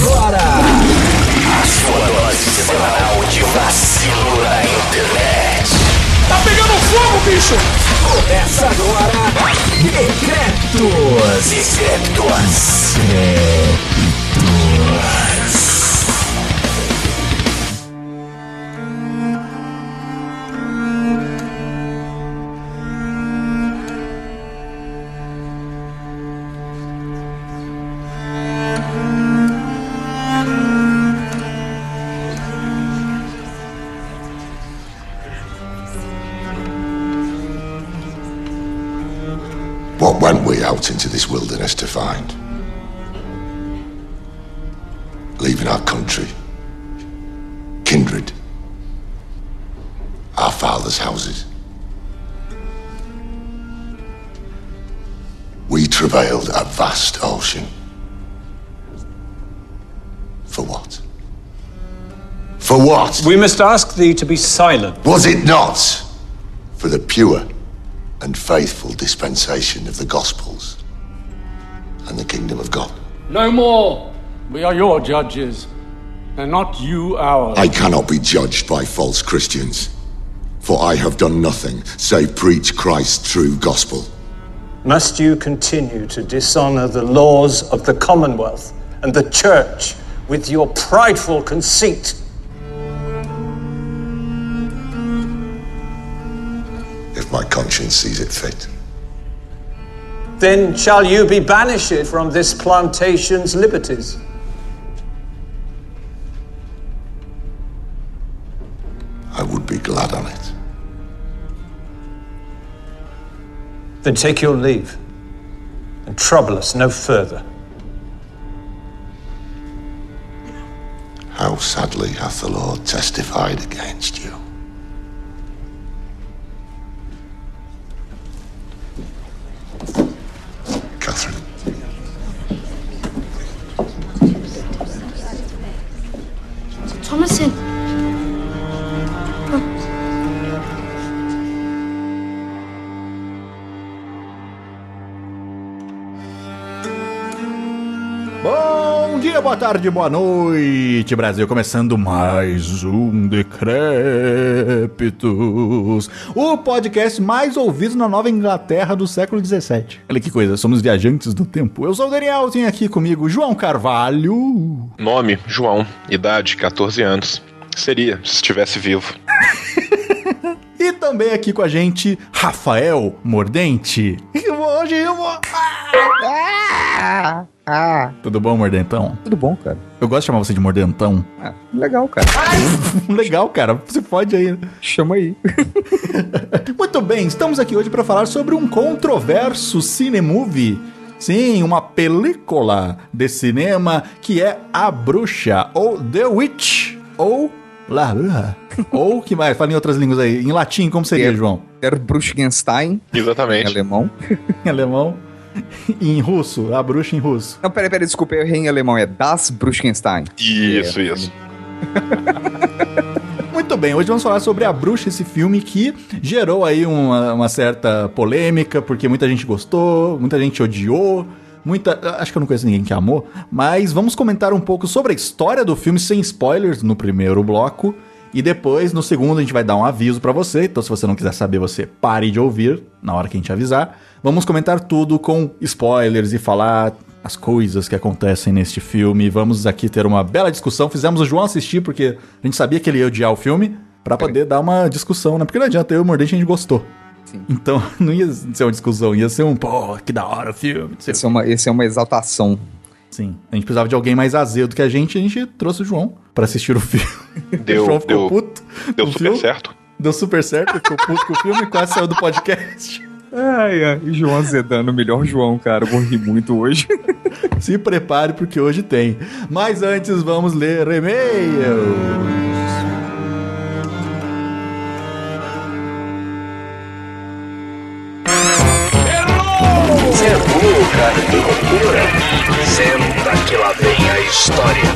agora a sua dose semanal de vacilo na internet. Tá pegando fogo, bicho! Começa agora Decréptos. What went we out into this wilderness to find? Leaving our country, kindred, our fathers' houses. We travailed a vast ocean. For what? For what? We must ask thee to be silent. Was it not for the pure and faithful dispensation of the Gospels and the kingdom of God? No more! We are your judges, and not you ours. I cannot be judged by false Christians, for I have done nothing save preach Christ's true gospel. Must you continue to dishonor the laws of the Commonwealth and the Church with your prideful conceit? If my conscience sees it fit. Then shall you be banished from this plantation's liberties. I would be glad on it. Then take your leave and trouble us no further. How sadly hath the Lord testified against you. Catherine. Thomasin. Bom dia, boa tarde, boa noite, Brasil. Começando mais um Decrépitos, o podcast mais ouvido na Nova Inglaterra do século XVII. Olha que coisa, somos viajantes do tempo. Eu sou o Daniel, tem aqui comigo João Carvalho. Nome, João. Idade, 14 anos. Seria, se estivesse vivo. E também aqui com a gente, Rafael Mordente. Hoje eu vou... Tudo bom, Mordentão? Tudo bom, cara. Eu gosto de chamar você de Mordentão. Legal, cara. Legal, cara. Você pode aí. Chama aí. Muito bem, estamos aqui hoje para falar sobre um controverso cinemovie. Sim, uma película de cinema que é A Bruxa, ou The Witch, ou La Bruja. Ou que mais? Fala em outras línguas aí. Em latim, como seria, João? Der Bruchgenstein. Exatamente. Em alemão. Em alemão. Em russo, A Bruxa em russo. Não, peraí, desculpa, eu errei em alemão. É Das Bruchgenstein. Isso. Muito bem, hoje vamos falar sobre A Bruxa, esse filme que gerou aí uma certa polêmica, porque muita gente gostou, muita gente odiou, acho que eu não conheço ninguém que amou, mas vamos comentar um pouco sobre a história do filme sem spoilers no primeiro bloco, e depois, no segundo, a gente vai dar um aviso pra você, então se você não quiser saber, você pare de ouvir na hora que a gente avisar. Vamos comentar tudo com spoilers e falar as coisas que acontecem neste filme. Vamos aqui ter uma bela discussão. Fizemos o João assistir porque a gente sabia que ele ia odiar o filme pra poder dar uma discussão, né? Porque não adianta, eu e o Mordente a gente gostou. Sim. Então não ia ser uma discussão, ia ser pô, que da hora o filme. Esse é uma exaltação. Sim, a gente precisava de alguém mais azedo que a gente trouxe o João pra assistir o filme. O João ficou puto. Deu super certo. Deu super certo, ficou puto com o filme e quase saiu do podcast. Ai, João azedando, o melhor João, cara. Eu vou rir muito hoje. Se prepare porque hoje tem. Mas antes vamos ler e-mails. Cervuca de loucura. Senta que lá vem a história.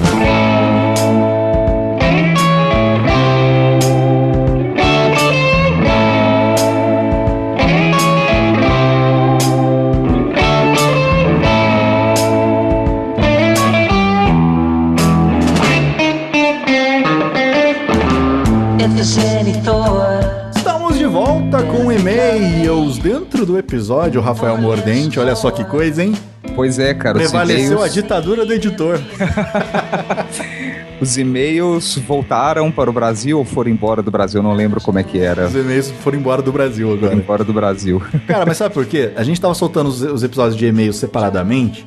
dentro do episódio, Rafael Mordente. Olha só que coisa, hein? Pois é, cara. Prevaleceu a ditadura do editor. Os e-mails voltaram para o Brasil ou foram embora do Brasil? Eu não lembro como é que era. Os e-mails foram embora do Brasil agora. Foram embora do Brasil. Cara, mas sabe por quê? A gente tava soltando os episódios de e-mails separadamente,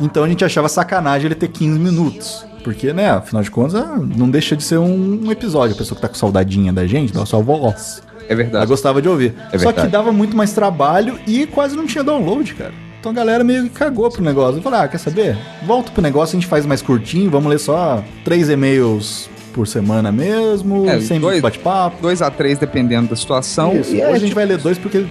então a gente achava sacanagem ele ter 15 minutos. Porque, né, afinal de contas, não deixa de ser um episódio. A pessoa que tá com saudadinha da gente, da sua voz. É verdade. Ela gostava de ouvir. É Só verdade. que dava muito mais trabalho e quase não tinha download, cara. Então a galera meio que cagou pro negócio. Eu falei, quer saber? Volta pro negócio, a gente faz mais curtinho, vamos ler só 3 e-mails por semana mesmo, sem bate-papo. 2 a 3, dependendo da situação. Isso. E hoje a gente vai ler 2 porque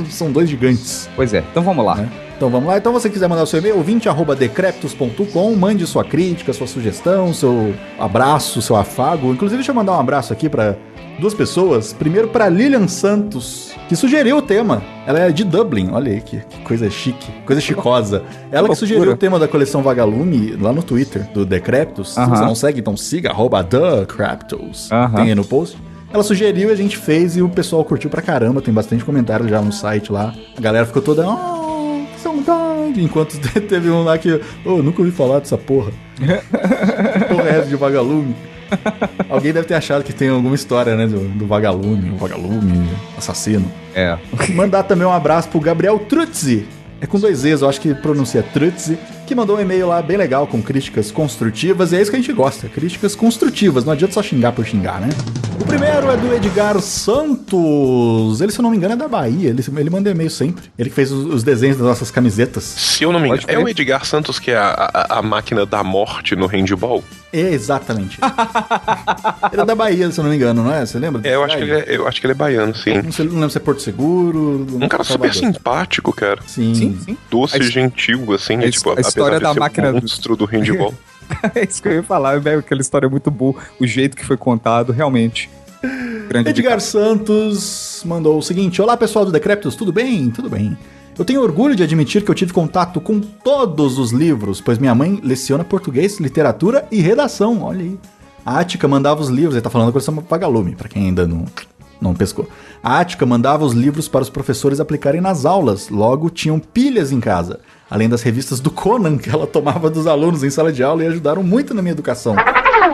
são 2 gigantes. Pois é, então vamos lá. Né? Então vamos lá. Então, se você quiser mandar o seu e-mail, ouvinte@decreptus.com, mande sua crítica, sua sugestão, seu abraço, seu afago. Inclusive, deixa eu mandar um abraço aqui para 2 pessoas. Primeiro para Lilian Santos, que sugeriu o tema. Ela é de Dublin, olha aí que coisa chique, coisa chicosa. Ela que sugeriu o tema da coleção Vagalume lá no Twitter do Decreptus. Se você não segue, então siga @Decreptus. Tem aí no post. Ela sugeriu e a gente fez e o pessoal curtiu pra caramba. Tem bastante comentário já no site lá. A galera ficou toda... que saudade! Enquanto teve um lá que... nunca ouvi falar dessa porra. Porra é essa de Vagalume? Alguém deve ter achado que tem alguma história, né? Do Vagalume. O Vagalume assassino. É. Mandar também um abraço pro Gabriel Trutzi. É com 2 Z's, eu acho que pronuncia Trutzi. Que mandou um e-mail lá bem legal com críticas construtivas. E é isso que a gente gosta. Críticas construtivas. Não adianta só xingar por xingar, né? O primeiro é do Edgar Santos. Ele, se eu não me engano, é da Bahia. Ele manda e-mail sempre. Ele que fez os desenhos das nossas camisetas. Se eu não me engano, é o Edgar Santos que é a máquina da morte no handball? É, exatamente. Ele é da Bahia, se eu não me engano, não é? Você lembra? Eu acho que ele é baiano, sim. Não lembro se é Porto Seguro. Um cara super simpático, cara. Sim. Doce e gentil, assim. A história da máquina... o monstro do handball. É isso que eu ia falar, velho. Aquela história é muito boa. O jeito que foi contado, realmente. Grande Edgar Santos mandou o seguinte: olá, pessoal do Decreptus, tudo bem? Tudo bem. Eu tenho orgulho de admitir que eu tive contato com todos os livros, pois minha mãe leciona português, literatura e redação. Olha aí. A Ática mandava os livros, ele tá falando da coleção Vagalume, pra quem ainda não pescou. A Ática mandava os livros para os professores aplicarem nas aulas, logo tinham pilhas em casa. Além das revistas do Conan, que ela tomava dos alunos em sala de aula e ajudaram muito na minha educação.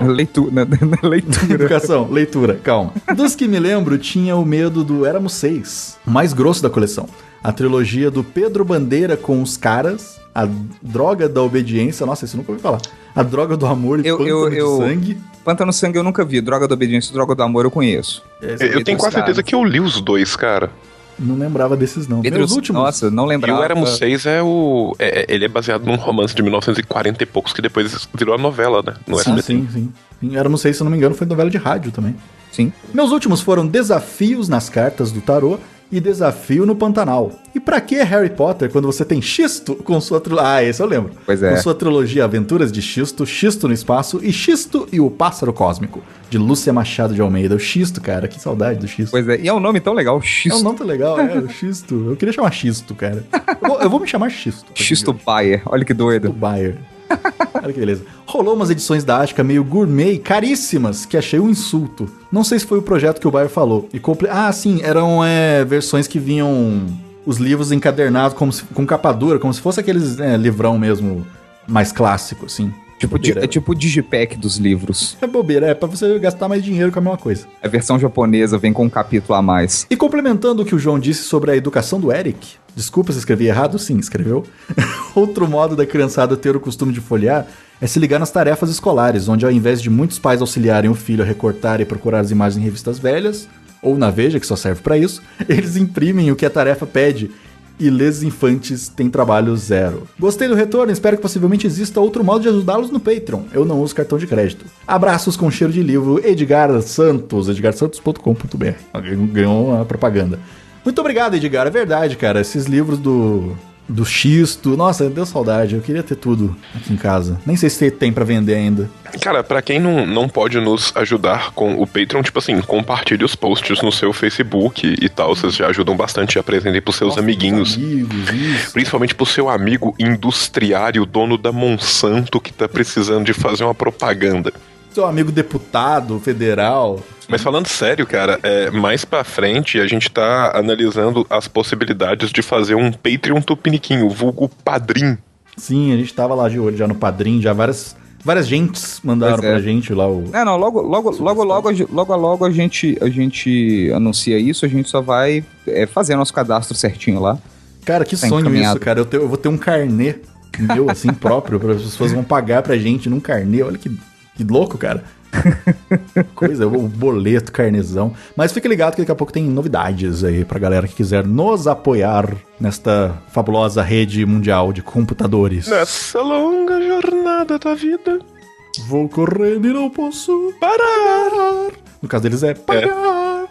Leitura. Leitura, calma. Dos que me lembro, tinha o medo do Éramos 6, o mais grosso da coleção. A trilogia do Pedro Bandeira com os caras, a Droga da Obediência, nossa, isso eu nunca ouvi falar. A Droga do Amor e Pântano de Sangue. Pântano de Sangue eu nunca vi, Droga da Obediência e Droga do Amor eu conheço. Eu tenho quase certeza que eu li os 2, cara. Não lembrava desses, não. Os últimos. Nossa, não lembrava. E o Éramos 6 ele é baseado num romance de 1940 e poucos, que depois virou a novela, né? No SBT. Sim. Éramos 6, se eu não me engano, foi novela de rádio também. Sim. Meus últimos foram Desafios nas Cartas do Tarô e Desafio no Pantanal. E pra que Harry Potter quando você tem Xisto com sua trilogia... Ah, esse eu lembro. Pois é. Com sua trilogia Aventuras de Xisto, Xisto no Espaço e Xisto e o Pássaro Cósmico, de Lúcia Machado de Almeida. O Xisto, cara, que saudade do Xisto. Pois é, e é um nome tão legal, Xisto. É um nome tão legal, o Xisto. Eu queria chamar Xisto, cara. Eu vou me chamar Xisto. Xisto Bayer, olha que doido. Bayer. Olha que beleza. Rolou umas edições da Ática meio gourmet e caríssimas, que achei um insulto. Não sei se foi o projeto que o Bayer falou. Sim, eram versões que vinham os livros encadernados com capa dura, como se fosse aqueles livrão mesmo mais clássico, assim. É tipo o Digipack dos livros. É bobeira, é pra você gastar mais dinheiro com a mesma coisa. A versão japonesa vem com um capítulo a mais. E complementando o que o João disse sobre a educação do Eric, desculpa se escrevi errado, sim, escreveu. Outro modo da criançada ter o costume de folhear é se ligar nas tarefas escolares, onde ao invés de muitos pais auxiliarem o filho a recortar e procurar as imagens em revistas velhas, ou na Veja, que só serve pra isso, eles imprimem o que a tarefa pede. E Les Infantes tem trabalho 0. Gostei do retorno, espero que possivelmente exista outro modo de ajudá-los no Patreon. Eu não uso cartão de crédito. Abraços com cheiro de livro, Edgar Santos, edgarsantos.com.br. Alguém ganhou a propaganda. Muito obrigado, Edgar, é verdade, cara. Esses livros do Xisto, nossa, deu saudade, eu queria ter tudo aqui em casa. Nem sei se tem pra vender ainda. Cara, pra quem não pode nos ajudar com o Patreon, tipo assim, compartilhe os posts no seu Facebook e tal, vocês já ajudam bastante, apresentem pros seus amiguinhos. Principalmente pro seu amigo industriário, dono da Monsanto, que tá precisando de fazer uma propaganda. Seu amigo deputado federal. Mas falando sério, cara, mais pra frente a gente tá analisando as possibilidades de fazer um Patreon tupiniquinho, vulgo Padrim. Sim, a gente tava lá de olho já no Padrim, já várias gentes mandaram pra gente lá o... Não, logo a gente anuncia isso, a gente só vai fazer nosso cadastro certinho lá. Cara, que sonho isso, cara. Eu vou ter um carnê meu, assim, próprio, para as pessoas vão pagar pra gente num carnê. Olha que louco, cara. Coisa, o boleto, carnezão. Mas fique ligado que daqui a pouco tem novidades aí pra galera que quiser nos apoiar nesta fabulosa rede mundial de computadores. Nessa longa jornada da vida, vou correndo e não posso parar. No caso deles é parar.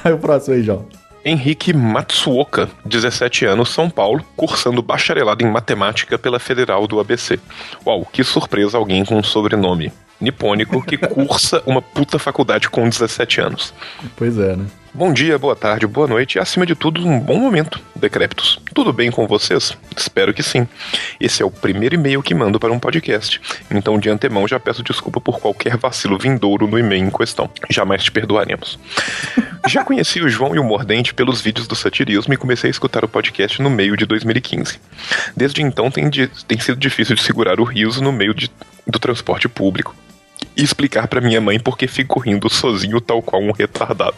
Vai o próximo aí, João. Henrique Matsuoka, 17 anos, São Paulo, cursando bacharelado em matemática pela Federal do ABC. Uau, que surpresa alguém com um sobrenome nipônico que cursa uma puta faculdade com 17 anos. Pois é, né? Bom dia, boa tarde, boa noite e, acima de tudo, um bom momento, decrépitos. Tudo bem com vocês? Espero que sim. Esse é o primeiro e-mail que mando para um podcast, então de antemão já peço desculpa por qualquer vacilo vindouro no e-mail em questão. Jamais te perdoaremos. Já conheci o João e o Mordente pelos vídeos do satirismo e comecei a escutar o podcast no meio de 2015. Desde então tem sido difícil de segurar o riso no meio do transporte público e explicar pra minha mãe porque fico rindo sozinho tal qual um retardado.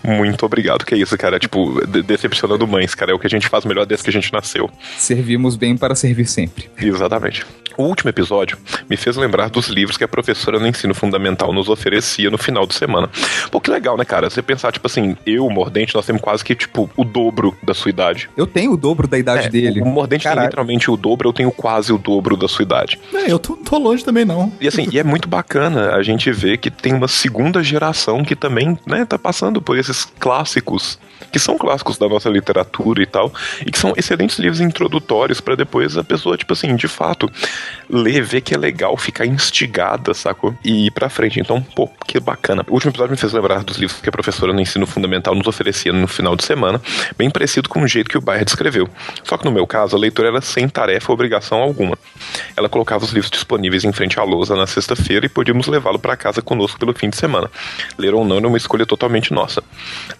Muito obrigado, que é isso, cara, tipo, decepcionando mães, cara, é o que a gente faz melhor desde que a gente nasceu. Servimos bem para servir sempre. Exatamente. O último episódio me fez lembrar dos livros que a professora no ensino fundamental nos oferecia no final de semana. Pô, que legal, né, cara? Você pensar, tipo assim, eu, o Mordente, nós temos quase que, tipo, o dobro da sua idade. Eu tenho o dobro da idade dele. O Mordente tem literalmente o dobro, eu tenho quase o dobro da sua idade. Eu tô longe também, não. E assim, e é muito bacana a gente ver que tem uma segunda geração que também, né, tá passando por esses clássicos, que são clássicos da nossa literatura e tal, e que são excelentes livros introdutórios pra depois a pessoa, tipo assim, de fato, ler, ver que é legal, ficar instigada, sacou? E ir pra frente. Então, pô, que bacana. O último episódio me fez lembrar dos livros que a professora no ensino fundamental nos oferecia no final de semana, bem parecido com o jeito que o Bayer descreveu. Só que no meu caso, a leitura era sem tarefa ou obrigação alguma. Ela colocava os livros disponíveis em frente à lousa na sexta-feira e podíamos levá-lo para casa conosco pelo fim de semana. Ler ou não era uma escolha totalmente nossa.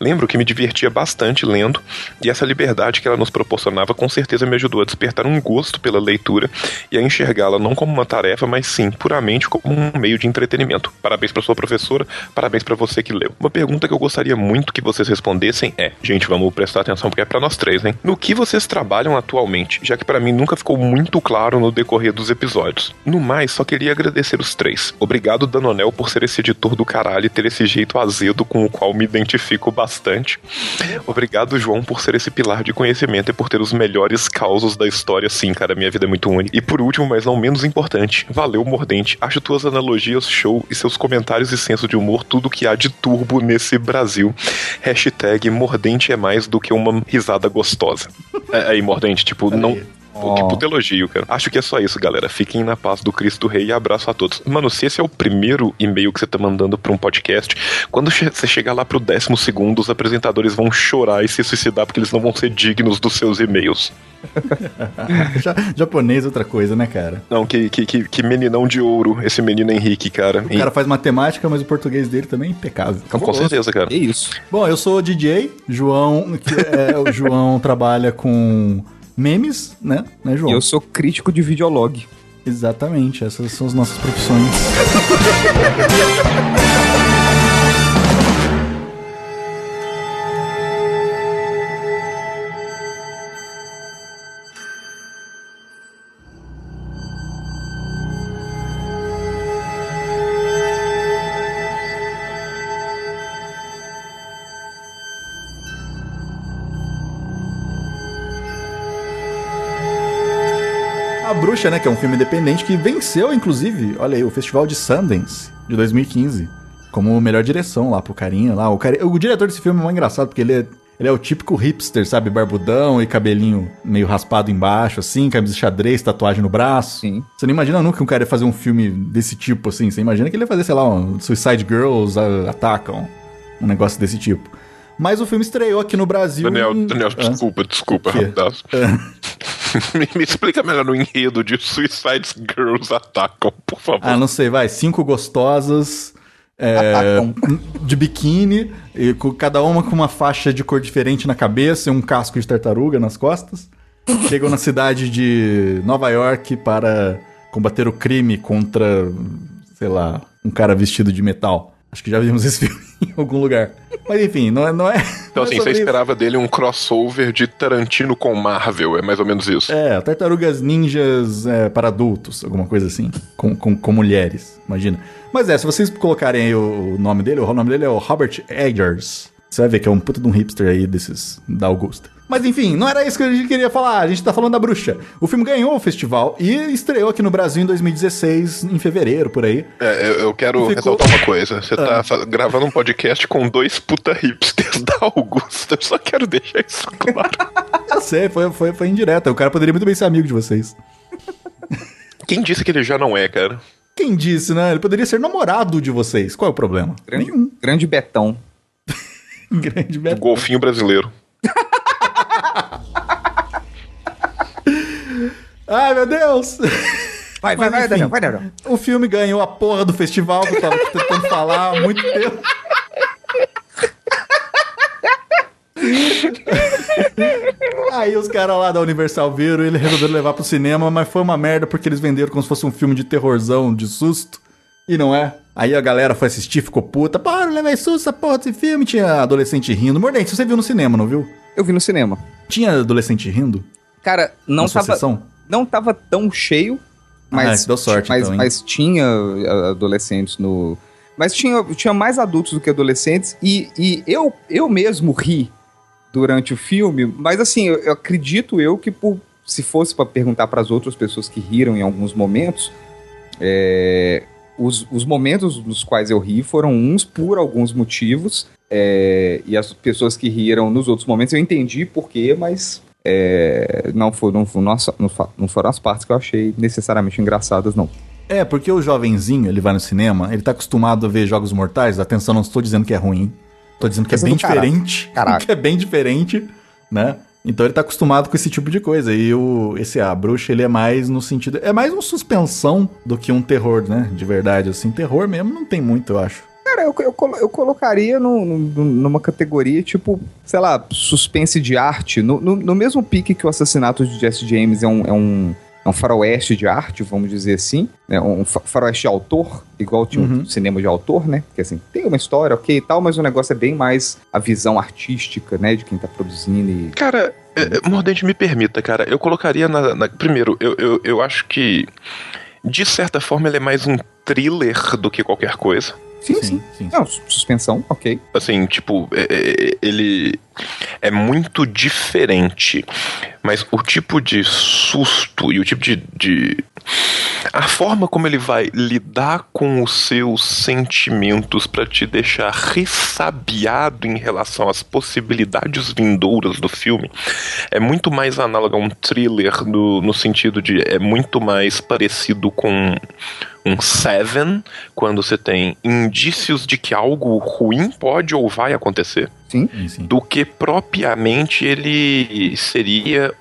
Lembro que me divertia bastante lendo, e essa liberdade que ela nos proporcionava com certeza me ajudou a despertar um gosto pela leitura e a enxergá-la não como uma tarefa, mas sim, puramente como um meio de entretenimento. Parabéns para sua professora, parabéns para você que leu. Uma pergunta que eu gostaria muito que vocês respondessem é, gente, vamos prestar atenção porque é para nós três, hein? No que vocês trabalham atualmente, já que para mim nunca ficou muito claro no decorrer dos episódios. No mais, só queria agradecer os três. Obrigado, Danonel, por ser esse editor do caralho e ter esse jeito azedo com o qual me identifico bastante. Obrigado, João, por ser esse pilar de conhecimento e por ter os melhores causos da história. Sim, cara, minha vida é muito única. E por último, mas não menos importante, valeu, Mordente. Acho tuas analogias show e seus comentários e senso de humor tudo que há de turbo nesse Brasil. Hashtag Mordente é mais do que uma risada gostosa. Aí, Mordente, tipo, não... Pô, que puto elogio, cara. Acho que é só isso, galera. Fiquem na paz do Cristo Rei e abraço a todos. Mano, se esse é o primeiro e-mail que você tá mandando pra um podcast, quando você chegar lá pro 10º, os apresentadores vão chorar e se suicidar porque eles não vão ser dignos dos seus e-mails. Japonês é outra coisa, né, cara? Não, que meninão de ouro, esse menino Henrique, cara. O cara faz matemática, mas o português dele também é impecável. Com certeza, cara. É isso. Bom, eu sou o DJ, João, o João trabalha com memes, né, João? E eu sou crítico de videolog. Exatamente, essas são as nossas profissões. A Bruxa, né, que é um filme independente que venceu, inclusive, olha aí, o Festival de Sundance de 2015, como melhor direção lá pro carinha lá. O diretor desse filme é muito engraçado, porque ele é o típico hipster, sabe, barbudão e cabelinho meio raspado embaixo, assim, camisa de xadrez, tatuagem no braço. Sim. Você não imagina nunca que um cara ia fazer um filme desse tipo, assim, você imagina que ele ia fazer, sei lá, um Suicide Girls Atacam, um negócio desse tipo. Mas o filme estreou aqui no Brasil... Daniel, desculpa, rapaz. Me explica melhor no enredo de Suicide Girls Atacam, por favor. Não sei, vai. 5 gostosas de biquíni, e cada uma com uma faixa de cor diferente na cabeça e um casco de tartaruga nas costas. Chegam na cidade de Nova York para combater o crime contra, sei lá, um cara vestido de metal. Acho que já vimos esse filme em algum lugar. Mas enfim, não é Então assim, você esperava dele um crossover de Tarantino com Marvel, é mais ou menos isso. Tartarugas Ninjas para adultos, alguma coisa assim, com mulheres, imagina. Mas se vocês colocarem aí o nome dele é o Robert Eggers. Você vai ver que é um puta de um hipster aí desses da Augusta. Mas enfim, não era isso que a gente queria falar, a gente tá falando da Bruxa. O filme ganhou o festival e estreou aqui no Brasil em 2016, em fevereiro, por aí. Eu quero ressaltar uma coisa. Você tá gravando um podcast com 2 puta hipsters da Augusta. Eu só quero deixar isso claro. Eu sei, foi indireta. O cara poderia muito bem ser amigo de vocês. Quem disse que ele já não é, cara? Quem disse, né? Ele poderia ser namorado de vocês. Qual é o problema? Nenhum. Grande Betão. Grande Betão. O golfinho brasileiro. Ai, meu Deus! Vai, Daniel. O filme ganhou a porra do festival que eu tava tentando falar há muito tempo. Aí os caras lá da Universal viram e eles resolveram levar pro cinema, mas foi uma merda porque eles venderam como se fosse um filme de terrorzão, de susto. E não é. Aí a galera foi assistir, ficou puta. Pô, não levei susto essa porra desse filme. Tinha adolescente rindo. Mordente, você viu no cinema, não viu? Eu vi no cinema. Tinha adolescente rindo? Cara, não tava tão cheio, mas deu sorte, mas tinha adolescentes no... Mas tinha mais adultos do que adolescentes e eu mesmo ri durante o filme, mas assim, eu acredito que se fosse pra perguntar pras outras pessoas que riram em alguns momentos, os momentos nos quais eu ri foram uns por alguns motivos, e as pessoas que riram nos outros momentos eu entendi por quê, mas não foram as partes que eu achei necessariamente engraçadas, não. Porque o jovenzinho, ele vai no cinema, ele tá acostumado a ver Jogos Mortais. Atenção, não estou dizendo que é ruim. Tô dizendo que é bem diferente. Caraca. Que é bem diferente, né? Então ele tá acostumado com esse tipo de coisa. E a Bruxa, ele é mais no sentido... É mais uma suspensão do que um terror, né? De verdade, assim. Terror mesmo não tem muito, eu acho. Cara, eu colocaria numa categoria, tipo, sei lá, suspense de arte. No mesmo pique que o Assassinato de Jesse James é um faroeste de arte, vamos dizer assim, né? Um faroeste de autor, igual tinha um cinema de autor, né? Porque assim, tem uma história, ok e tal, mas o negócio é bem mais a visão artística, né? De quem tá produzindo e... Cara, Mordente, me permita, cara, eu colocaria primeiro, eu acho que, de certa forma, ele é mais um thriller do que qualquer coisa. Sim. Não, suspensão, ok. Assim, tipo, ele é muito diferente, mas o tipo de susto e o tipo de a forma como ele vai lidar com os seus sentimentos pra te deixar ressabiado em relação às possibilidades vindouras do filme é muito mais análogo a um thriller no sentido de é muito mais parecido com um Seven, quando você tem indícios de que algo ruim pode ou vai acontecer. Sim. Do que propriamente ele seria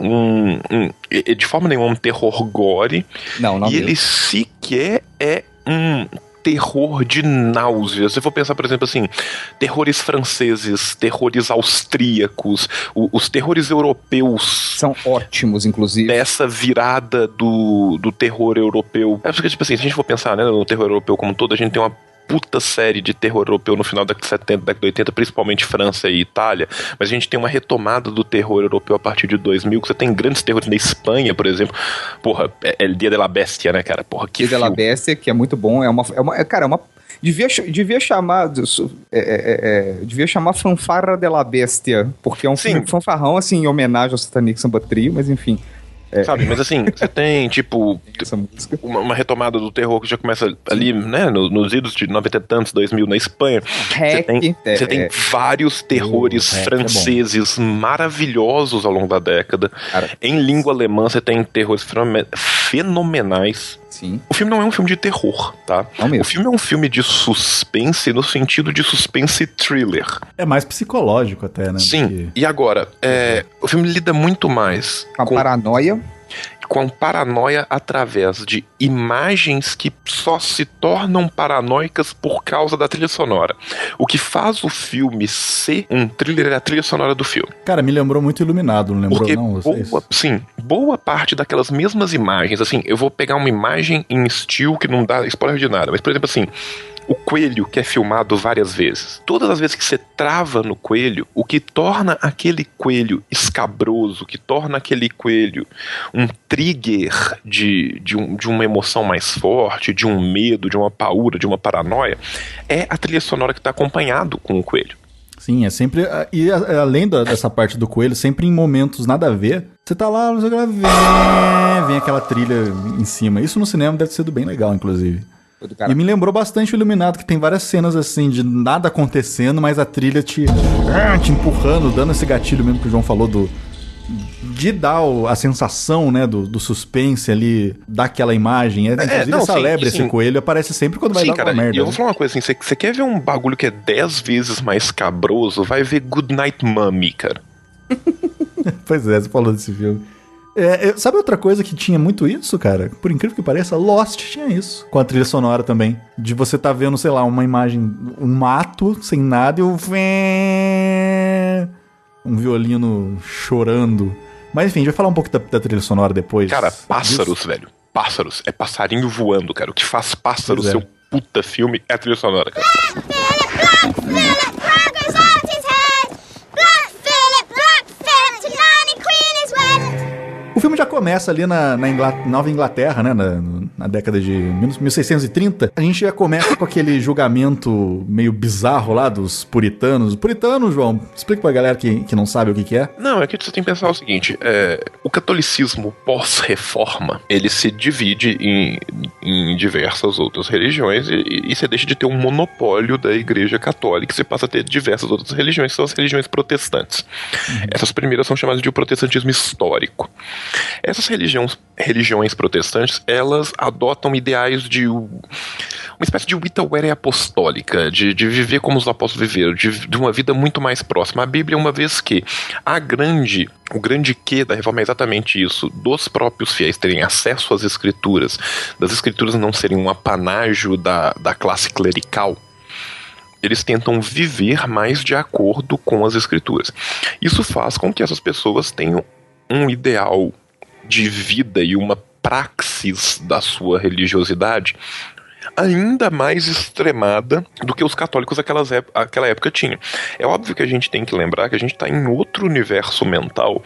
de forma nenhuma um terror gore. Não e ele sequer é um terror de náusea. Se for pensar, por exemplo, assim, terrores franceses, terrores austríacos, os terrores europeus são ótimos, inclusive. Essa virada do terror europeu. É porque, tipo assim, se a gente for pensar, né, no terror europeu como um todo, a gente tem uma puta série de terror europeu no final da década de 70, década de 80, principalmente França e Itália, mas a gente tem uma retomada do terror europeu a partir de 2000, que você tem grandes terrores na Espanha, por exemplo. Porra, é El Dia de la Bestia, né, cara? Porra, que Dia de la Bestia, que é muito bom, devia chamar Fanfarra de la Bestia, porque é um filme fanfarrão, assim, em homenagem ao Satanic Samba Trio, mas enfim... Sabe, mas assim, você tem, tipo, uma retomada do terror que já começa ali, né, nos idos de 90 e tantos, 2000 na Espanha. Você tem vários terrores franceses maravilhosos ao longo da década. Cara, em língua alemã, você tem terrores fenomenais. Sim. O filme não é um filme de terror, tá? O filme é um filme de suspense no sentido de suspense thriller. É mais psicológico até, né? Sim, e agora, o filme lida muito mais com a paranoia. com paranoia através de imagens que só se tornam paranoicas por causa da trilha sonora. O que faz o filme ser um thriller é a trilha sonora do filme. Cara, me lembrou muito Iluminado, não lembrou? Porque não? Boa parte daquelas mesmas imagens, assim, eu vou pegar uma imagem em estilo que não dá spoiler de nada, mas, por exemplo, assim, o coelho que é filmado várias vezes. Todas as vezes que você trava no coelho, o que torna aquele coelho escabroso, que torna aquele coelho um trigger de uma emoção mais forte, de um medo, de uma paura, de uma paranoia, é a trilha sonora que está acompanhado com o coelho. Sim, é sempre... E além dessa parte do coelho, sempre em momentos nada a ver, você tá lá, vem aquela trilha em cima. Isso no cinema deve ter sido bem legal, inclusive. E me lembrou bastante o Iluminado, que tem várias cenas assim, de nada acontecendo, mas a trilha te empurrando, dando esse gatilho mesmo que o João falou, de dar a sensação, né, do suspense ali, daquela imagem. Inclusive, lebre, esse coelho, aparece sempre quando vai dar uma merda. E eu vou falar uma coisa assim, você quer ver um bagulho que é 10 vezes mais cabroso, vai ver Goodnight Mommy, cara. Pois é, você falou desse filme. Sabe outra coisa que tinha muito isso, cara? Por incrível que pareça, Lost tinha isso. Com a trilha sonora também. De você tá vendo, sei lá, uma imagem, um mato sem nada e um violino chorando. Mas enfim, a gente vai falar um pouco da trilha sonora depois. Cara, pássaros, velho. Pássaros. É passarinho voando, cara. O que faz pássaro ser um puta filme é a trilha sonora, cara. O filme já começa ali na Nova Inglaterra, né? Na década de 1630. A gente já começa com aquele julgamento meio bizarro lá dos puritanos. Puritanos, João, explica pra galera que não sabe o que é. Não, é que você tem que pensar o seguinte. O catolicismo pós-reforma, ele se divide em diversas outras religiões e você deixa de ter um monopólio da Igreja Católica e você passa a ter diversas outras religiões, que são as religiões protestantes. Essas primeiras são chamadas de protestantismo histórico. Essas religiões protestantes, elas adotam ideais de uma espécie de Wittenware apostólica, de viver como os apóstolos viveram, de uma vida muito mais próxima. A Bíblia, uma vez que o grande quê da reforma é exatamente isso, dos próprios fiéis terem acesso às escrituras, das escrituras não serem um apanágio da classe clerical, eles tentam viver mais de acordo com as escrituras. Isso faz com que essas pessoas tenham um ideal de vida e uma praxis da sua religiosidade ainda mais extremada do que os católicos daquela época tinham. É óbvio que a gente tem que lembrar que a gente está em outro universo mental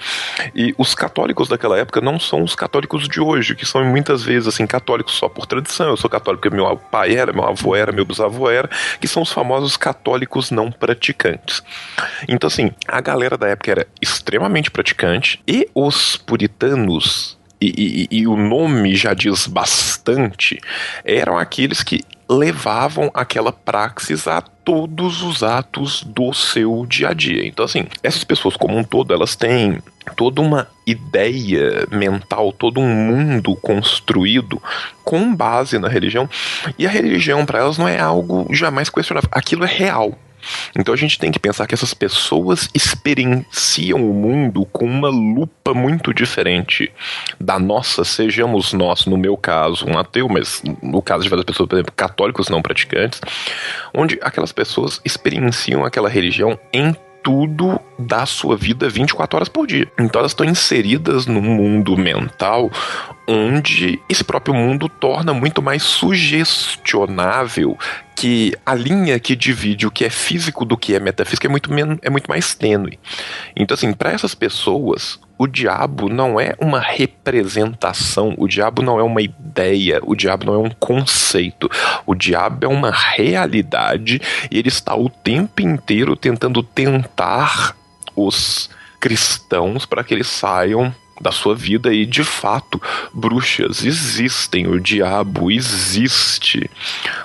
e os católicos daquela época não são os católicos de hoje, que são muitas vezes assim, católicos só por tradição. Eu sou católico porque meu pai era, meu avô era, meu bisavô era, que são os famosos católicos não praticantes. Então assim, a galera da época era extremamente praticante e os puritanos, e o nome já diz bastante, eram aqueles que levavam aquela praxis a todos os atos do seu dia a dia. Então assim, essas pessoas como um todo, elas têm toda uma ideia mental, todo um mundo construído com base na religião, e a religião para elas não é algo jamais questionável, aquilo é real. Então a gente tem que pensar que essas pessoas experienciam o mundo com uma lupa muito diferente da nossa, sejamos nós, no meu caso, um ateu, mas no caso de várias pessoas, por exemplo, católicos não praticantes, onde aquelas pessoas experienciam aquela religião em tudo da sua vida 24 horas por dia. Então elas estão inseridas num mundo mental onde esse próprio mundo torna muito mais sugestionável, que a linha que divide o que é físico do que é metafísico é muito mais tênue. Então assim, para essas pessoas, o diabo não é uma representação, o diabo não é uma ideia, o diabo não é um conceito, o diabo é uma realidade e ele está o tempo inteiro tentando tentar os cristãos para que eles saiam da sua vida. E de fato, bruxas existem, o diabo existe,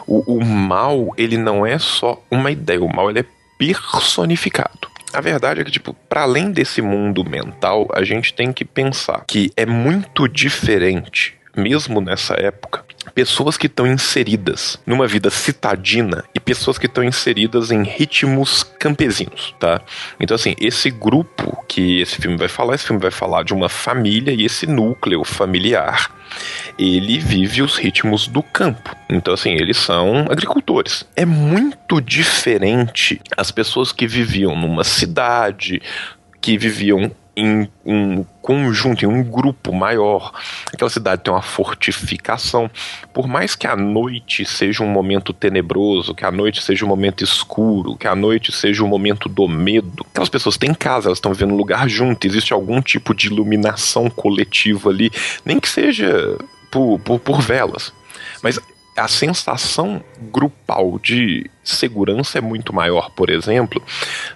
o mal, ele não é só uma ideia, o mal ele é personificado. A verdade é que, tipo, para além desse mundo mental, a gente tem que pensar que é muito diferente mesmo nessa época, pessoas que estão inseridas numa vida citadina e pessoas que estão inseridas em ritmos campesinos, tá? Então, assim, esse grupo que esse filme vai falar de uma família, e esse núcleo familiar, ele vive os ritmos do campo. Então, assim, eles são agricultores. É muito diferente as pessoas que viviam numa cidade, que viviam em um conjunto, em um grupo maior. Aquela cidade tem uma fortificação. Por mais que a noite seja um momento tenebroso, que a noite seja um momento escuro, que a noite seja um momento do medo, aquelas pessoas têm casa, elas estão vivendo um lugar junto, existe algum tipo de iluminação coletiva ali, nem que seja por velas. Mas a sensação grupal de segurança é muito maior, por exemplo,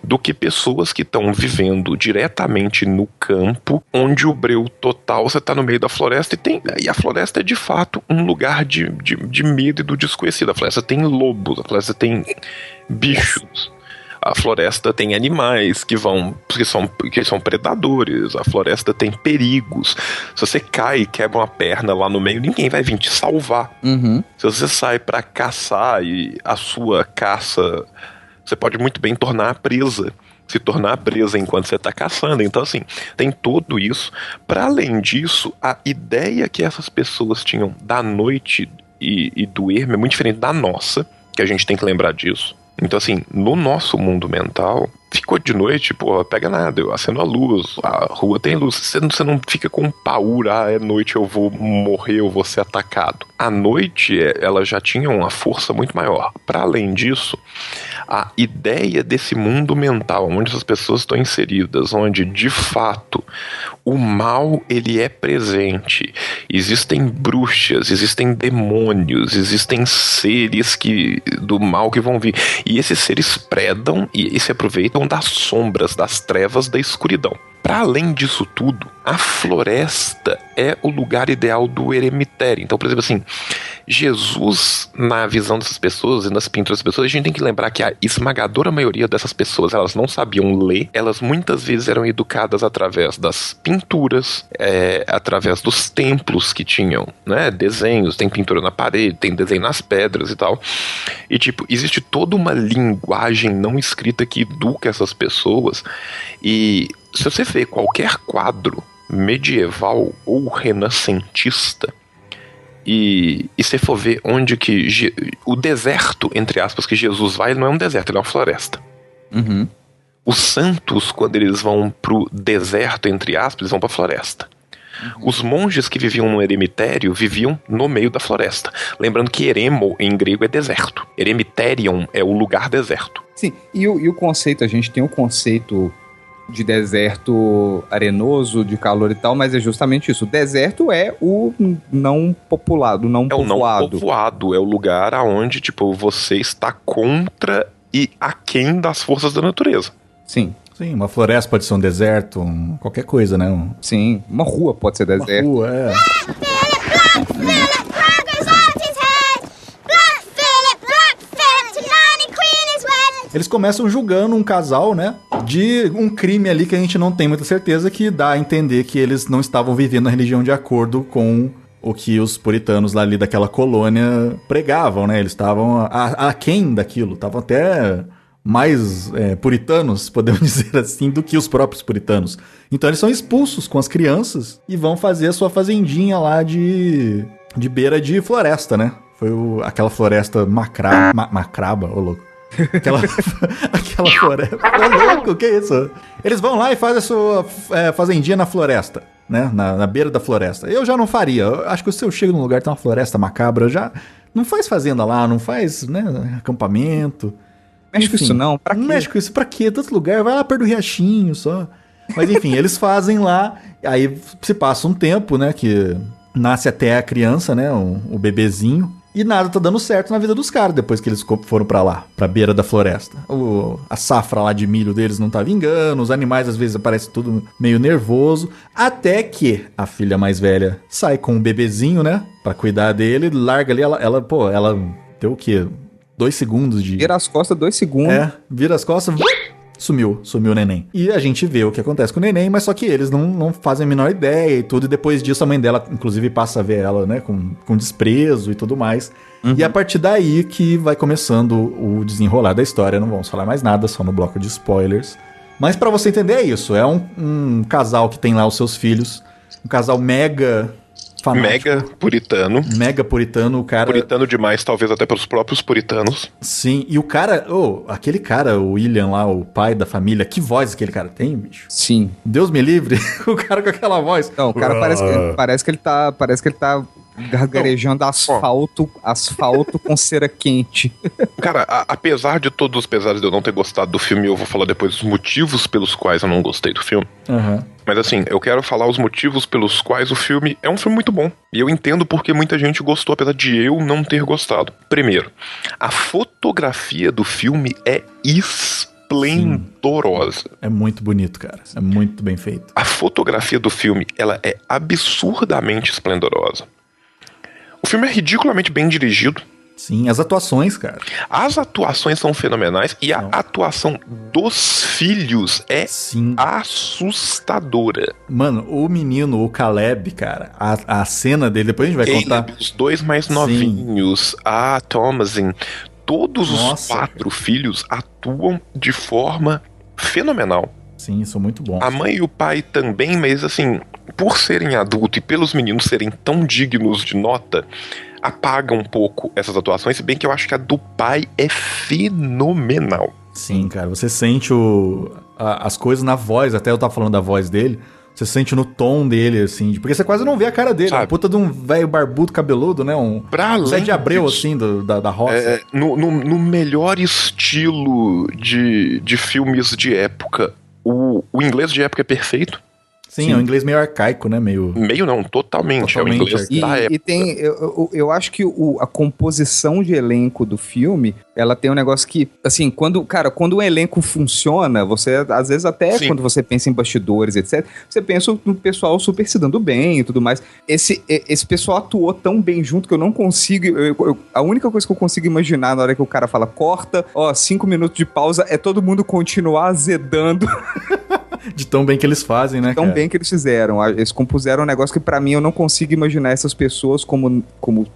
do que pessoas que estão vivendo diretamente no campo, onde o breu total, você está no meio da floresta e a floresta é de fato um lugar de medo e do desconhecido. A floresta tem lobos, a floresta tem bichos. A floresta tem animais que são predadores, a floresta tem perigos. Se você cai e quebra uma perna lá no meio, ninguém vai vir te salvar. Uhum. Se você sai pra caçar e a sua caça, você pode muito bem se tornar presa enquanto você tá caçando. Então, assim, tem tudo isso. Para além disso, a ideia que essas pessoas tinham da noite e do ermo é muito diferente da nossa, que a gente tem que lembrar disso. Então, assim, no nosso mundo mental, ficou de noite, pô, pega nada, eu acendo a luz, a rua tem luz, você não fica com paura, é noite, eu vou morrer, eu vou ser atacado. A noite, ela já tinha uma força muito maior. Para além disso, a ideia desse mundo mental, onde essas pessoas estão inseridas, onde, de fato, o mal, ele é presente. Existem bruxas, existem demônios, existem seres do mal que vão vir. E esses seres predam e se aproveitam das sombras, das trevas, da escuridão. Para além disso tudo, a floresta é o lugar ideal do eremitério. Então, por exemplo, assim, Jesus, na visão dessas pessoas e nas pinturas das pessoas, a gente tem que lembrar que a esmagadora maioria dessas pessoas, elas não sabiam ler, elas muitas vezes eram educadas através das pinturas, através dos templos que tinham, né, desenhos, tem pintura na parede, tem desenho nas pedras e tal. E, tipo, existe toda uma linguagem não escrita que educa essas pessoas. E se você vê qualquer quadro medieval ou renascentista, e se for ver onde que o deserto, entre aspas, que Jesus vai, ele não é um deserto, ele é uma floresta. Uhum. Os santos, quando eles vão pro deserto, entre aspas, eles vão pra floresta. Uhum. Os monges que viviam no eremitério viviam no meio da floresta. Lembrando que eremo, em grego, é deserto. Eremiterion é o lugar deserto. Sim, e o conceito, a gente tem o conceito de deserto arenoso, de calor e tal, mas é justamente isso. O deserto é o não populado, não povoado. É o não povoado, é o lugar aonde, tipo, você está contra e aquém das forças da natureza. Sim. Sim, uma floresta pode ser um deserto, qualquer coisa, né? Sim, uma rua pode ser deserto. Uma rua, é. Eles começam julgando um casal, né, de um crime ali que a gente não tem muita certeza, que dá a entender que eles não estavam vivendo a religião de acordo com o que os puritanos lá ali daquela colônia pregavam, né? Eles estavam aquém daquilo, estavam até mais puritanos, podemos dizer assim, do que os próprios puritanos. Então eles são expulsos com as crianças e vão fazer a sua fazendinha lá de beira de floresta, né? Foi aquela floresta macraba, ô louco. Aquela floresta. Ô louco, o que é isso? Eles vão lá e fazem a sua fazendinha na floresta, né? Na beira da floresta. Eu já não faria. Eu acho que se eu chego num lugar que tem uma floresta macabra, já não faz fazenda lá, não faz, né, acampamento. Mexe com isso não, pra quê? Não mexe com isso, pra quê? Tanto lugar, vai lá perto do riachinho só. Mas enfim, eles fazem lá, aí se passa um tempo, né, que nasce até a criança, né, o bebezinho. E nada tá dando certo na vida dos caras depois que eles foram pra lá, pra beira da floresta. A safra lá de milho deles não tá vingando, os animais às vezes aparecem tudo meio nervoso. Até que a filha mais velha sai com o bebezinho, né, pra cuidar dele, larga ali, ela deu o quê? 2 segundos de... Vira as costas 2 segundos. Vira as costas, sumiu o neném. E a gente vê o que acontece com o neném, mas só que eles não fazem a menor ideia e tudo. E depois disso a mãe dela, inclusive, passa a ver ela, né, com desprezo e tudo mais. E a partir daí que vai começando o desenrolar da história. Não vamos falar mais nada, só no bloco de spoilers. Mas pra você entender é isso. É um casal que tem lá os seus filhos. Um casal mega fanático. Mega puritano, o cara... Puritano demais, talvez até pelos próprios puritanos. Sim, e o cara... aquele cara, o William lá, o pai da família, que voz aquele cara tem, bicho? Sim. Deus me livre, o cara com aquela voz. Não, o cara parece que ele tá gargarejando asfalto com cera quente. Cara, apesar de todos os pesares de eu não ter gostado do filme, eu vou falar depois os motivos pelos quais eu não gostei do filme. Mas assim, eu quero falar os motivos pelos quais o filme é um filme muito bom. E eu entendo porque muita gente gostou, apesar de eu não ter gostado. Primeiro, a fotografia do filme é esplendorosa. É muito bonito, cara. É muito bem feito. A fotografia do filme, ela é absurdamente esplendorosa. O filme é ridiculamente bem dirigido. Sim, as atuações, cara. As atuações são fenomenais e a atuação dos filhos é assustadora. Mano, o menino, o Caleb, cara, a cena dele, depois a gente vai contar. Os dois mais novinhos, a Thomasin, todos os 4 filhos atuam de forma fenomenal. Sim, são muito bons. A mãe e o pai também, mas assim, por serem adultos e pelos meninos serem tão dignos de nota, apaga um pouco essas atuações, se bem que eu acho que a do pai é fenomenal. Sim, cara, você sente as coisas na voz, até eu tava falando da voz dele, você sente no tom dele, assim, porque você quase não vê a cara dele, é uma puta de um velho barbudo cabeludo, né, Zé de Abreu, assim, da roça. No melhor estilo de filmes de época, o inglês de época é perfeito. Sim, é um inglês meio arcaico, né? Meio não, totalmente. É o inglês da época. E tem, eu acho que a composição de elenco do filme, ela tem um negócio que, assim, quando um elenco funciona, você, às vezes até quando você pensa em bastidores, etc., você pensa no pessoal super se dando bem e tudo mais. Esse pessoal atuou tão bem junto que eu não consigo, a única coisa que eu consigo imaginar na hora que o cara fala, corta, 5 minutos de pausa, é todo mundo continuar azedando. De tão bem que eles fazem, né, Tão bem que eles fizeram. Eles compuseram um negócio que pra mim eu não consigo imaginar essas pessoas como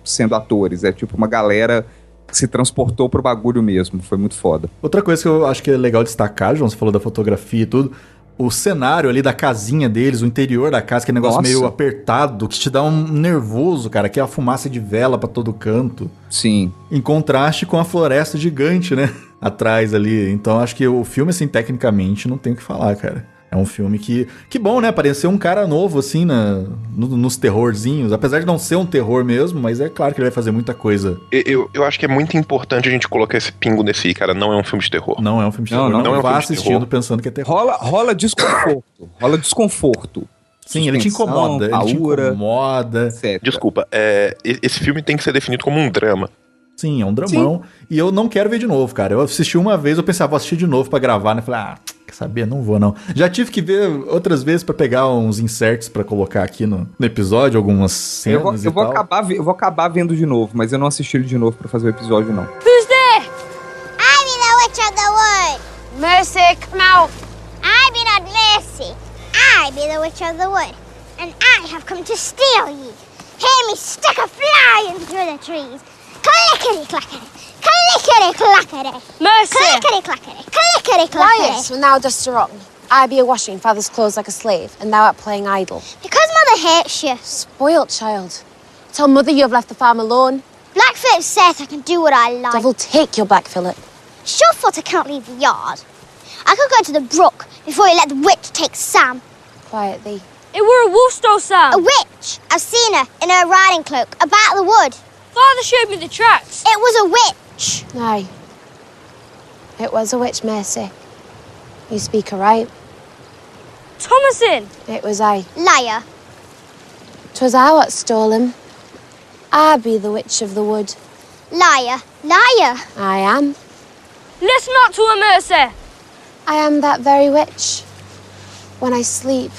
sendo atores. É tipo uma galera que se transportou pro bagulho mesmo. Foi muito foda. Outra coisa que eu acho que é legal destacar, João, você falou da fotografia e tudo, o cenário ali da casinha deles, o interior da casa, que é um negócio meio apertado, que te dá um nervoso, cara, que é a fumaça de vela pra todo canto. Sim. Em contraste com a floresta gigante, né, atrás ali. Então acho que o filme, assim, tecnicamente, não tem o que falar, cara. É um filme que bom, né? Pareceu um cara novo, assim, nos terrorzinhos. Apesar de não ser um terror mesmo, mas é claro que ele vai fazer muita coisa. Eu acho que é muito importante a gente colocar esse pingo nesse aí, cara. Não é um filme de terror. Não é um filme de terror. Não vá assistindo pensando que é terror. Rola desconforto. Rola desconforto. Sim, ele te incomoda. Etc. Desculpa, esse filme tem que ser definido como um drama. Sim, é um dramão. Sim. E eu não quero ver de novo, cara. Eu assisti uma vez, eu pensava, vou assistir de novo pra gravar, né? Falei, quer saber? Não vou, não. Já tive que ver outras vezes pra pegar uns inserts pra colocar aqui no episódio, algumas cenas eu vou acabar vendo de novo, mas eu não assisti ele de novo pra fazer o episódio, não. Who's there? I'm in the Witch of the Wood. Mercy, come out. I'm not Mercy. I be the Witch of the Wood, and I have come to steal ye. Hear me stick a flying through the trees. Clickety-clackety, clickety-clackety. Mercy! Clickety-clackety, clickety-clackety. Why when thou dost rotten? I be a-washing father's clothes like a slave, and thou art playing idle. Because mother hates you. Spoilt child. Tell mother you have left the farm alone. Black Phillip says I can do what I like. Devil take your Black Phillip. Sure thought I can't leave the yard. I could go to the brook before you let the witch take Sam. Quiet thee. It were a wolf stole Sam. A witch. I've seen her in her riding cloak about the wood. Father showed me the tracks. It was a witch. Aye. It was a witch, Mercy. You speak aright. Thomasin. It was I. Liar. 'Twas I what stole him. I be the witch of the wood. Liar. Liar. I am. Listen not to her, Mercy. I am that very witch. When I sleep,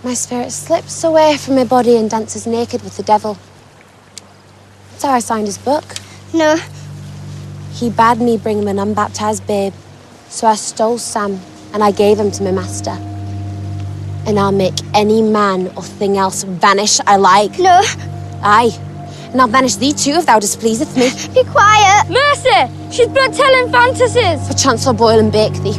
my spirit slips away from my body and dances naked with the devil. That's how I signed his book. No. He bade me bring him an unbaptized babe, so I stole Sam and I gave him to my master. And I'll make any man or thing else vanish I like. No. Aye. And I'll banish thee too if thou displeaseth me. Be quiet. Mercy! She's blood-telling fantasies! Perchance I'll boil and bake thee,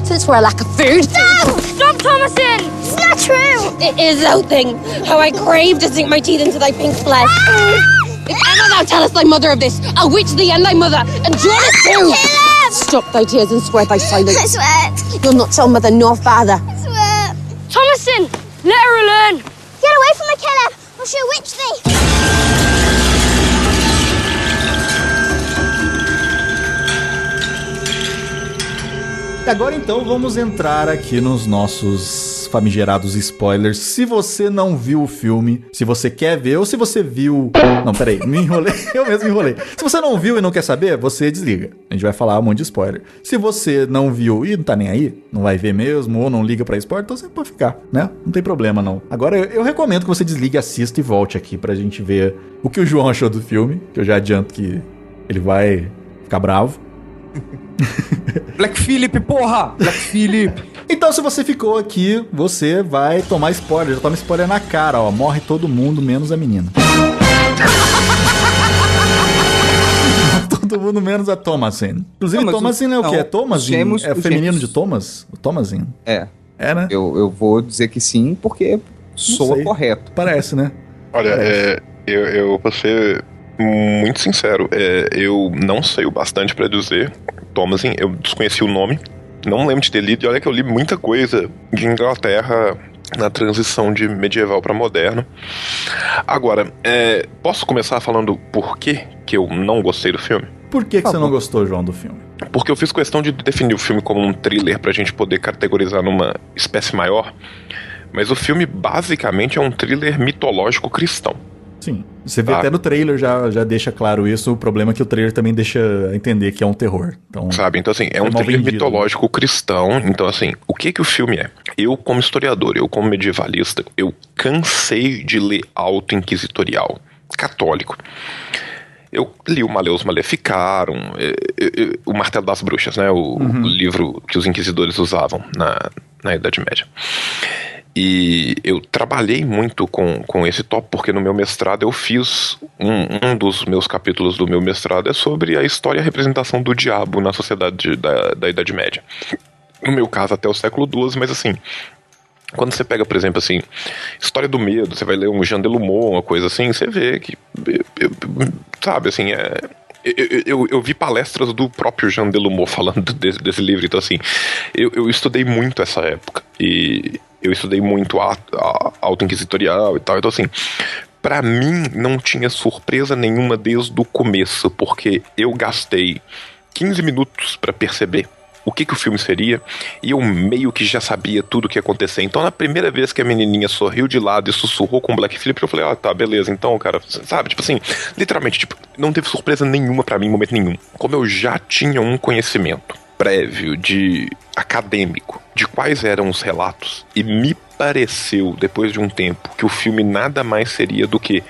since we're a lack of food. No! Stop, Thomasin! It's not true. It is, thou thing. How I crave to sink my teeth into thy pink flesh. If ever thou tellest thy mother of this, I'll witch thee and thy mother, and Jonas too. Stop thy tears and swear thy silence. I swear. You'll not tell mother nor father. I swear. Thomasin! Let her alone! Get away from the killer, or she'll witch thee. E agora então vamos entrar aqui nos nossos famigerados spoilers. Se você não viu o filme, se você quer ver, ou se você viu... Não, peraí, me enrolei, eu mesmo me enrolei. Se você não viu e não quer saber, você desliga. A gente vai falar um monte de spoiler. Se você não viu e não tá nem aí, não vai ver mesmo, ou não liga pra spoiler, então você pode ficar, né? Não tem problema não. Agora eu recomendo que você desligue, assista e volte aqui pra gente ver o que o João achou do filme, que eu já adianto que ele vai ficar bravo. Black Phillip, porra! Black Phillip. Então, se você ficou aqui, você vai tomar spoiler. Já toma spoiler na cara, ó. Morre todo mundo, menos a menina. Todo mundo menos a Thomasin. Inclusive, Thomasin é o quê? É Thomasin? É o feminino de Thomas? O Thomasin? É. É, né? Eu vou dizer que sim, porque soa correto. Parece, né? Olha, eu vou ser muito sincero. Eu não sei o bastante pra dizer Thomasin. Eu desconheci o nome. Não lembro de ter lido, e olha que eu li muita coisa de Inglaterra na transição de medieval para moderno. Agora, posso começar falando por que eu não gostei do filme? Por que você não gostou, João, do filme? Porque eu fiz questão de definir o filme como um thriller pra gente poder categorizar numa espécie maior, mas o filme basicamente é um thriller mitológico cristão. Sim, você vê até no trailer já deixa claro isso. O problema é que o trailer também deixa entender que é um terror. Então, sabe, então assim, é um thriller mitológico cristão. Então assim, o que o filme é? Eu como historiador, eu como medievalista, eu cansei de ler auto-inquisitorial católico. Eu li o Maleus Maleficarum, o Martelo das Bruxas, né? O livro que os inquisidores usavam na Idade Média. E eu trabalhei muito com esse tópico, porque no meu mestrado eu fiz um dos meus capítulos do meu mestrado é sobre a história e a representação do diabo na sociedade da Idade Média. No meu caso até o século XII, mas assim, quando você pega, por exemplo, assim, História do Medo, você vai ler um Jean Delumeau, uma coisa assim, você vê que, sabe, assim, eu vi palestras do próprio Jean Delumeau falando desse livro, então assim, eu estudei muito essa época, e eu estudei muito auto-inquisitorial e tal, então assim, pra mim não tinha surpresa nenhuma desde o começo, porque eu gastei 15 minutos pra perceber o que o filme seria, e eu meio que já sabia tudo o que ia acontecer. Então, na primeira vez que a menininha sorriu de lado e sussurrou com o Black Phillip, eu falei, tá, beleza, então, cara, sabe, tipo assim, literalmente, tipo, não teve surpresa nenhuma pra mim em momento nenhum. Como eu já tinha um conhecimento prévio de acadêmico de quais eram os relatos, e me pareceu, depois de um tempo, que o filme nada mais seria do que,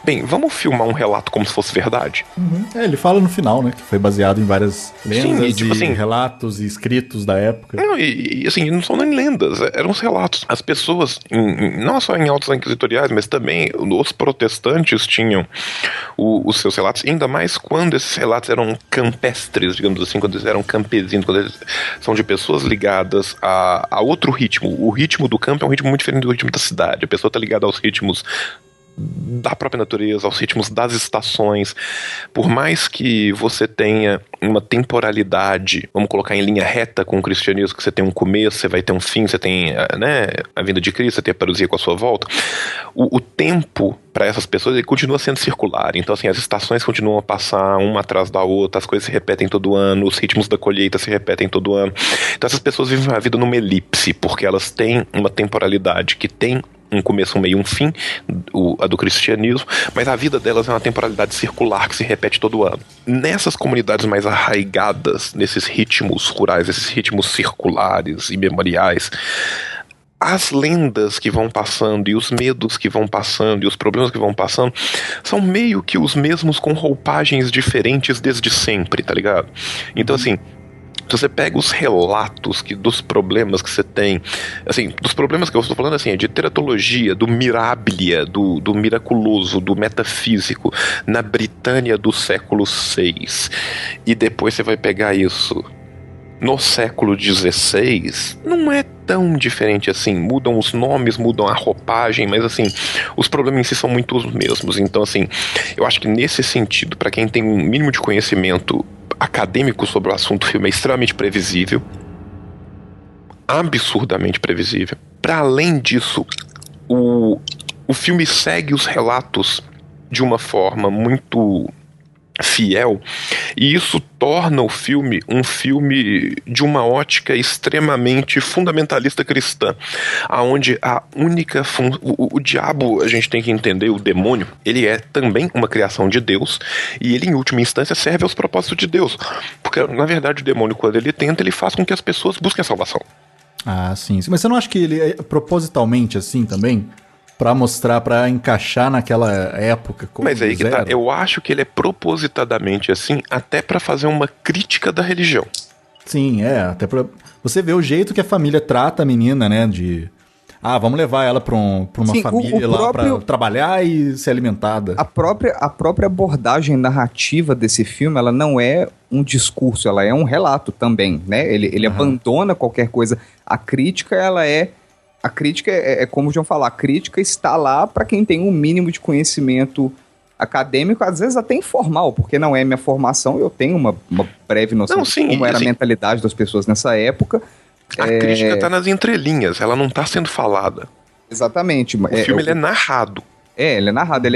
bem, vamos filmar um relato como se fosse verdade? Ele fala no final, né, que foi baseado em várias lendas. Sim, tipo assim, relatos e escritos da época. Não, e assim, não são nem lendas, eram os relatos. As pessoas, não só em autos inquisitoriais, mas também os protestantes tinham os seus relatos, ainda mais quando esses relatos eram campestres, digamos assim, quando eles eram campesinos, quando eles são de pessoas ligadas a outro ritmo. O ritmo do campo é um ritmo muito diferente do ritmo da cidade. A pessoa está ligada aos ritmos da própria natureza, aos ritmos das estações. Por mais que você tenha uma temporalidade, vamos colocar em linha reta com o cristianismo, que você tem um começo, você vai ter um fim, você tem, né, a vinda de Cristo, você tem a parousia com a sua volta, o tempo para essas pessoas ele continua sendo circular. Então assim, as estações continuam a passar uma atrás da outra, as coisas se repetem todo ano, os ritmos da colheita se repetem todo ano. Então essas pessoas vivem a vida numa elipse, porque elas têm uma temporalidade que tem um começo, um meio, um fim, a do cristianismo, mas a vida delas é uma temporalidade circular que se repete todo ano. Nessas comunidades mais arraigadas, nesses ritmos rurais, esses ritmos circulares e memoriais, as lendas que vão passando e os medos que vão passando e os problemas que vão passando são meio que os mesmos com roupagens diferentes desde sempre, tá ligado? Então assim, se Se você pega os relatos dos problemas que você tem, assim, dos problemas que eu estou falando, assim, é de teratologia, do mirabilia, do miraculoso, do metafísico, na Britânia do século VI, e depois você vai pegar isso no século XVI, não é tão diferente assim. Mudam os nomes, mudam a roupagem, mas assim, os problemas em si são muito os mesmos. Então assim, eu acho que nesse sentido, para quem tem um mínimo de conhecimento acadêmico sobre o assunto, o filme é extremamente previsível, absurdamente previsível. Para além disso, o filme segue os relatos de uma forma muito fiel, e isso torna o filme um filme de uma ótica extremamente fundamentalista cristã, aonde a única o diabo, a gente tem que entender, o demônio, ele é também uma criação de Deus, e ele em última instância serve aos propósitos de Deus, porque na verdade o demônio, quando ele tenta, ele faz com que as pessoas busquem a salvação. Ah, sim. Mas você não acha que ele é propositalmente assim também? Pra mostrar, pra encaixar naquela época. Mas aí que tá, eu acho que ele é propositadamente assim, até pra fazer uma crítica da religião. Sim, até pra você ver o jeito que a família trata a menina, né, vamos levar ela pra uma família lá pra trabalhar e ser alimentada. A própria abordagem narrativa desse filme, ela não é um discurso, ela é um relato também, né, ele abandona qualquer coisa. A crítica é como o João falou, a crítica está lá para quem tem um mínimo de conhecimento acadêmico, às vezes até informal, porque não é minha formação, eu tenho uma breve noção de como era a mentalidade das pessoas nessa época. A crítica está nas entrelinhas, ela não está sendo falada. Exatamente. O filme ele é narrado. Ele é narrado,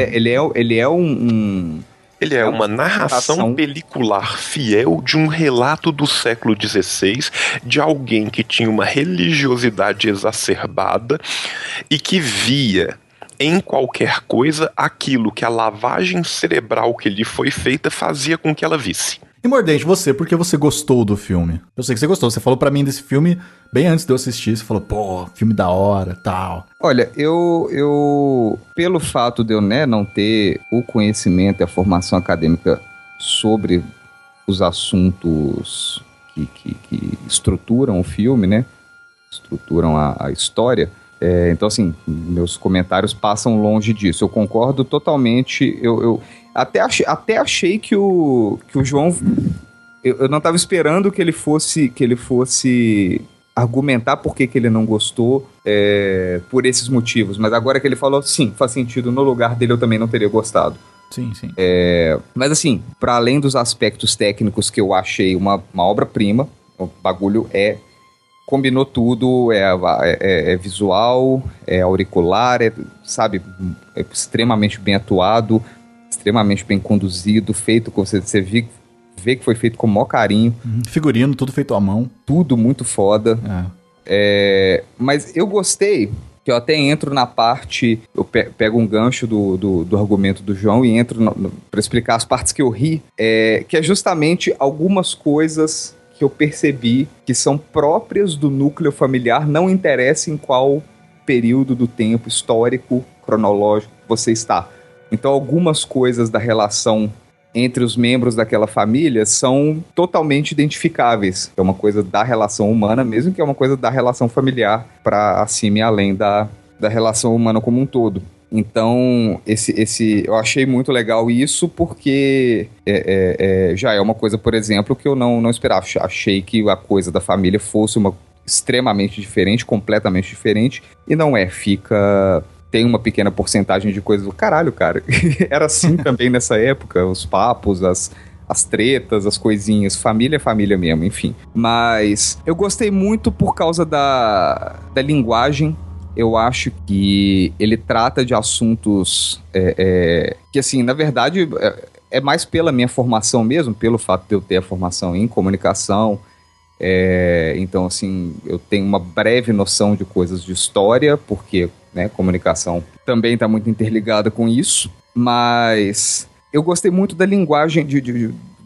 ele é uma narração pelicular fiel de um relato do século XVI, de alguém que tinha uma religiosidade exacerbada e que via em qualquer coisa aquilo que a lavagem cerebral que lhe foi feita fazia com que ela visse. E Mordente, você, por que você gostou do filme? Eu sei que você gostou, você falou pra mim desse filme bem antes de eu assistir, você falou, pô, filme da hora, tal. Olha, eu pelo fato de eu, não ter o conhecimento e a formação acadêmica sobre os assuntos que estruturam o filme, né, estruturam a história, então assim, meus comentários passam longe disso. Eu concordo totalmente, eu até achei que o João, eu não estava esperando que ele fosse argumentar por que ele não gostou por esses motivos, mas agora que ele falou, sim, faz sentido, no lugar dele eu também não teria gostado. Sim, sim. Mas assim, para além dos aspectos técnicos que eu achei uma obra-prima, o bagulho combinou tudo, é visual, é auricular, sabe, é extremamente bem atuado, extremamente bem conduzido, feito com você vê que foi feito com o maior carinho. Figurino, tudo feito à mão. Tudo muito foda. Mas eu gostei, que eu até entro na parte, eu pego um gancho do argumento do João e entro para explicar as partes que eu ri, que é justamente algumas coisas que eu percebi que são próprias do núcleo familiar, não interessa em qual período do tempo histórico, cronológico você está. Então algumas coisas da relação entre os membros daquela família são totalmente identificáveis. É uma coisa da relação humana, mesmo que é uma coisa da relação familiar, para acima e além da relação humana como um todo. Então, eu achei muito legal isso, porque já é uma coisa, por exemplo, que eu não esperava. Achei que a coisa da família fosse uma extremamente diferente, completamente diferente, e não é. Tem uma pequena porcentagem de coisas do caralho, cara. Era assim também nessa época, os papos, as tretas, as coisinhas, família é família mesmo, enfim. Mas eu gostei muito por causa da linguagem. Eu acho que ele trata de assuntos que, assim, na verdade, é mais pela minha formação mesmo, pelo fato de eu ter a formação em comunicação. Então, assim, eu tenho uma breve noção de coisas de história, porque, né, comunicação também está muito interligada com isso. Mas eu gostei muito da linguagem,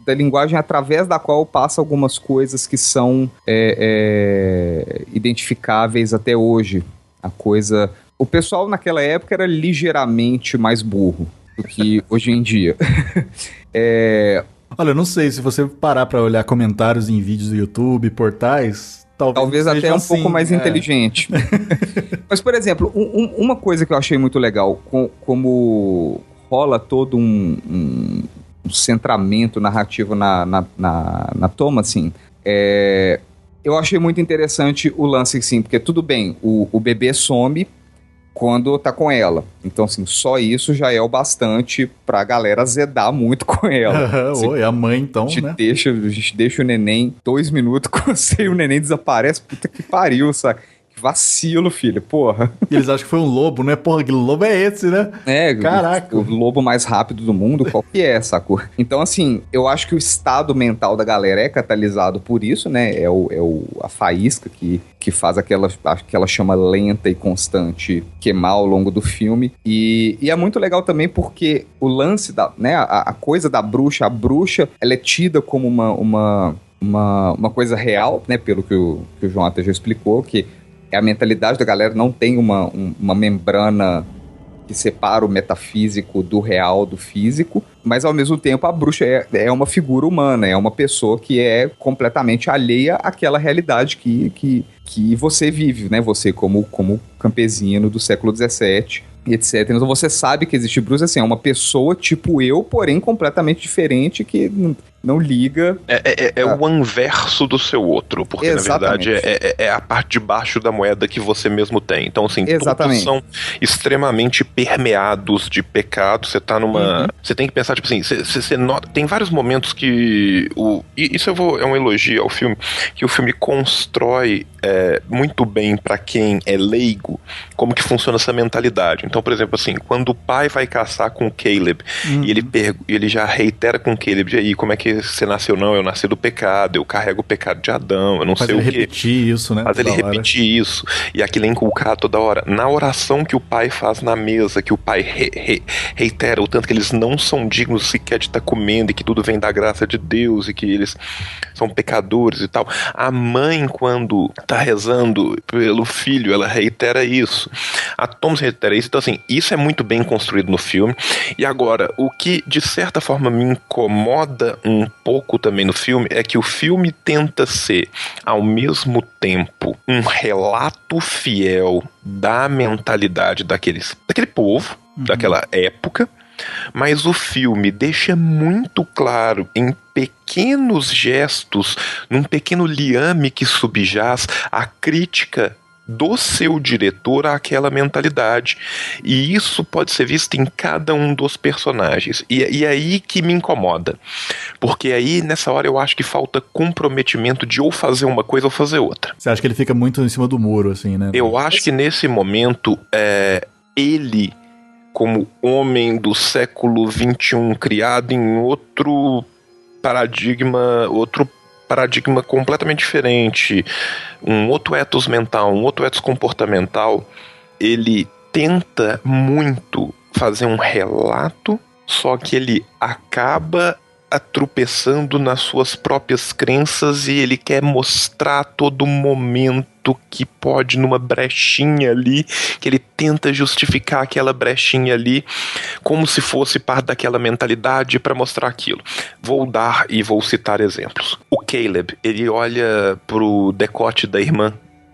da linguagem através da qual passa algumas coisas que são identificáveis até hoje. O pessoal naquela época era ligeiramente mais burro do que hoje em dia. Olha, eu não sei, se você parar pra olhar comentários em vídeos do YouTube, portais, talvez até um pouco mais inteligente. Mas, por exemplo, uma coisa que eu achei muito legal, como rola todo um centramento narrativo na Thomasin, eu achei muito interessante o lance, assim, porque tudo bem, o bebê some quando tá com ela. Então, assim, só isso já é o bastante pra galera zedar muito com ela. Oi, a mãe, então, né? A gente deixa o neném 2 minutos com você e o neném desaparece. Puta que pariu, sabe? Que vacilo, filho, porra. E eles acham que foi um lobo, né? Porra, que lobo é esse, né? Caraca. O lobo mais rápido do mundo, qual que é, sacou? Então, assim, eu acho que o estado mental da galera é catalisado por isso, né? A faísca que faz aquela chama lenta e constante queimar ao longo do filme. E é muito legal também porque o lance né? A coisa da bruxa, a bruxa, ela é tida como uma coisa real, né? Pelo que o João até já explicou, que a mentalidade da galera não tem uma membrana que separa o metafísico do real, do físico, mas ao mesmo tempo a bruxa é uma figura humana, é uma pessoa que é completamente alheia àquela realidade que você vive, né? Você como campesino do século XVII, etc. Então você sabe que existe bruxa, assim, é uma pessoa tipo eu, porém completamente diferente, que não liga. É o anverso do seu outro, porque exatamente. Na verdade é a parte de baixo da moeda que você mesmo tem. Então, assim, exatamente. Todos são extremamente permeados de pecado. Você tá numa... Você tem que pensar, tipo assim, você nota... Tem vários momentos que isso é um elogio ao filme, que o filme constrói muito bem pra quem é leigo, como que funciona essa mentalidade. Então, por exemplo, assim, quando o pai vai caçar com o Caleb, e ele já reitera com o Caleb, e aí, como é que você nasceu? Não, eu nasci do pecado, eu carrego o pecado de Adão, eu não sei o quê. Faz ele repetir isso, né? Faz ele repetir isso, e aquilo é inculcado toda hora. Na oração que o pai faz na mesa, que o pai reitera o tanto que eles não são dignos sequer de estar comendo, e que tudo vem da graça de Deus, e que eles são pecadores e tal. A mãe, quando tá rezando pelo filho, ela reitera isso. A Thomas reitera isso. Então, assim, isso é muito bem construído no filme. E agora, o que de certa forma me incomoda um pouco também no filme é que o filme tenta ser, ao mesmo tempo, um relato fiel da mentalidade daquele povo, daquela época, mas o filme deixa muito claro em pequenos gestos, num pequeno liame que subjaz a crítica do seu diretor àquela mentalidade, e isso pode ser visto em cada um dos personagens, e aí que me incomoda, porque aí nessa hora eu acho que falta comprometimento de ou fazer uma coisa ou fazer outra. Você acha que ele fica muito em cima do muro, assim, né? Eu acho que nesse momento ele, como homem do século XXI, criado em outro paradigma completamente diferente, um outro ethos mental, um outro ethos comportamental, ele tenta muito fazer um relato, só que ele acaba tropeçando nas suas próprias crenças, e ele quer mostrar a todo momento que pode, numa brechinha ali, que ele tenta justificar aquela brechinha ali como se fosse parte daquela mentalidade para mostrar aquilo. Vou citar exemplos. O Caleb, ele olha pro decote da irmã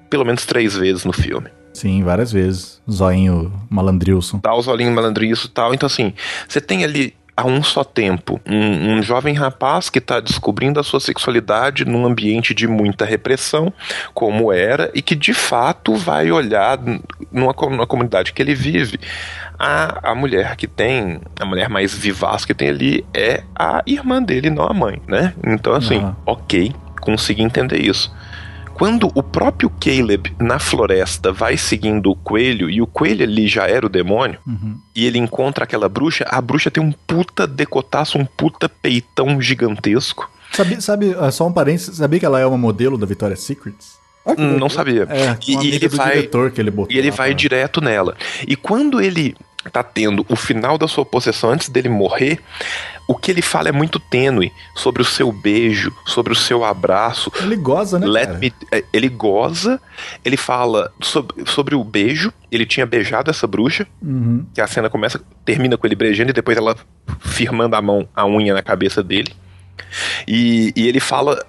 pelo menos 3 vezes no filme. Sim, várias vezes. Zoinho malandrilson. Tá, o zoinho malandrilson e tal. Então, assim, você tem ali a um só tempo um jovem rapaz que está descobrindo a sua sexualidade num ambiente de muita repressão, como era, e que de fato vai olhar numa comunidade que ele vive. A mulher a mulher mais vivaz que tem ali é a irmã dele, não a mãe, né? Então, assim, ok, consegui entender isso. Quando o próprio Caleb, na floresta, vai seguindo o coelho, e o coelho ali já era o demônio, e ele encontra aquela bruxa, a bruxa tem um puta decotaço, um puta peitão gigantesco. Sabe, só um parênteses, sabia que ela é uma modelo da Victoria's Secrets? Não sabia. E ele vai, diretor que ele botou. E ele vai direto nela. E quando ele tá tendo o final da sua possessão, antes dele morrer, o que ele fala é muito tênue sobre o seu beijo, sobre o seu abraço. Ele goza, né, ele goza, ele fala sobre o beijo. Ele tinha beijado essa bruxa, que a cena termina com ele beijando, e depois ela firmando a unha na cabeça dele. E ele fala,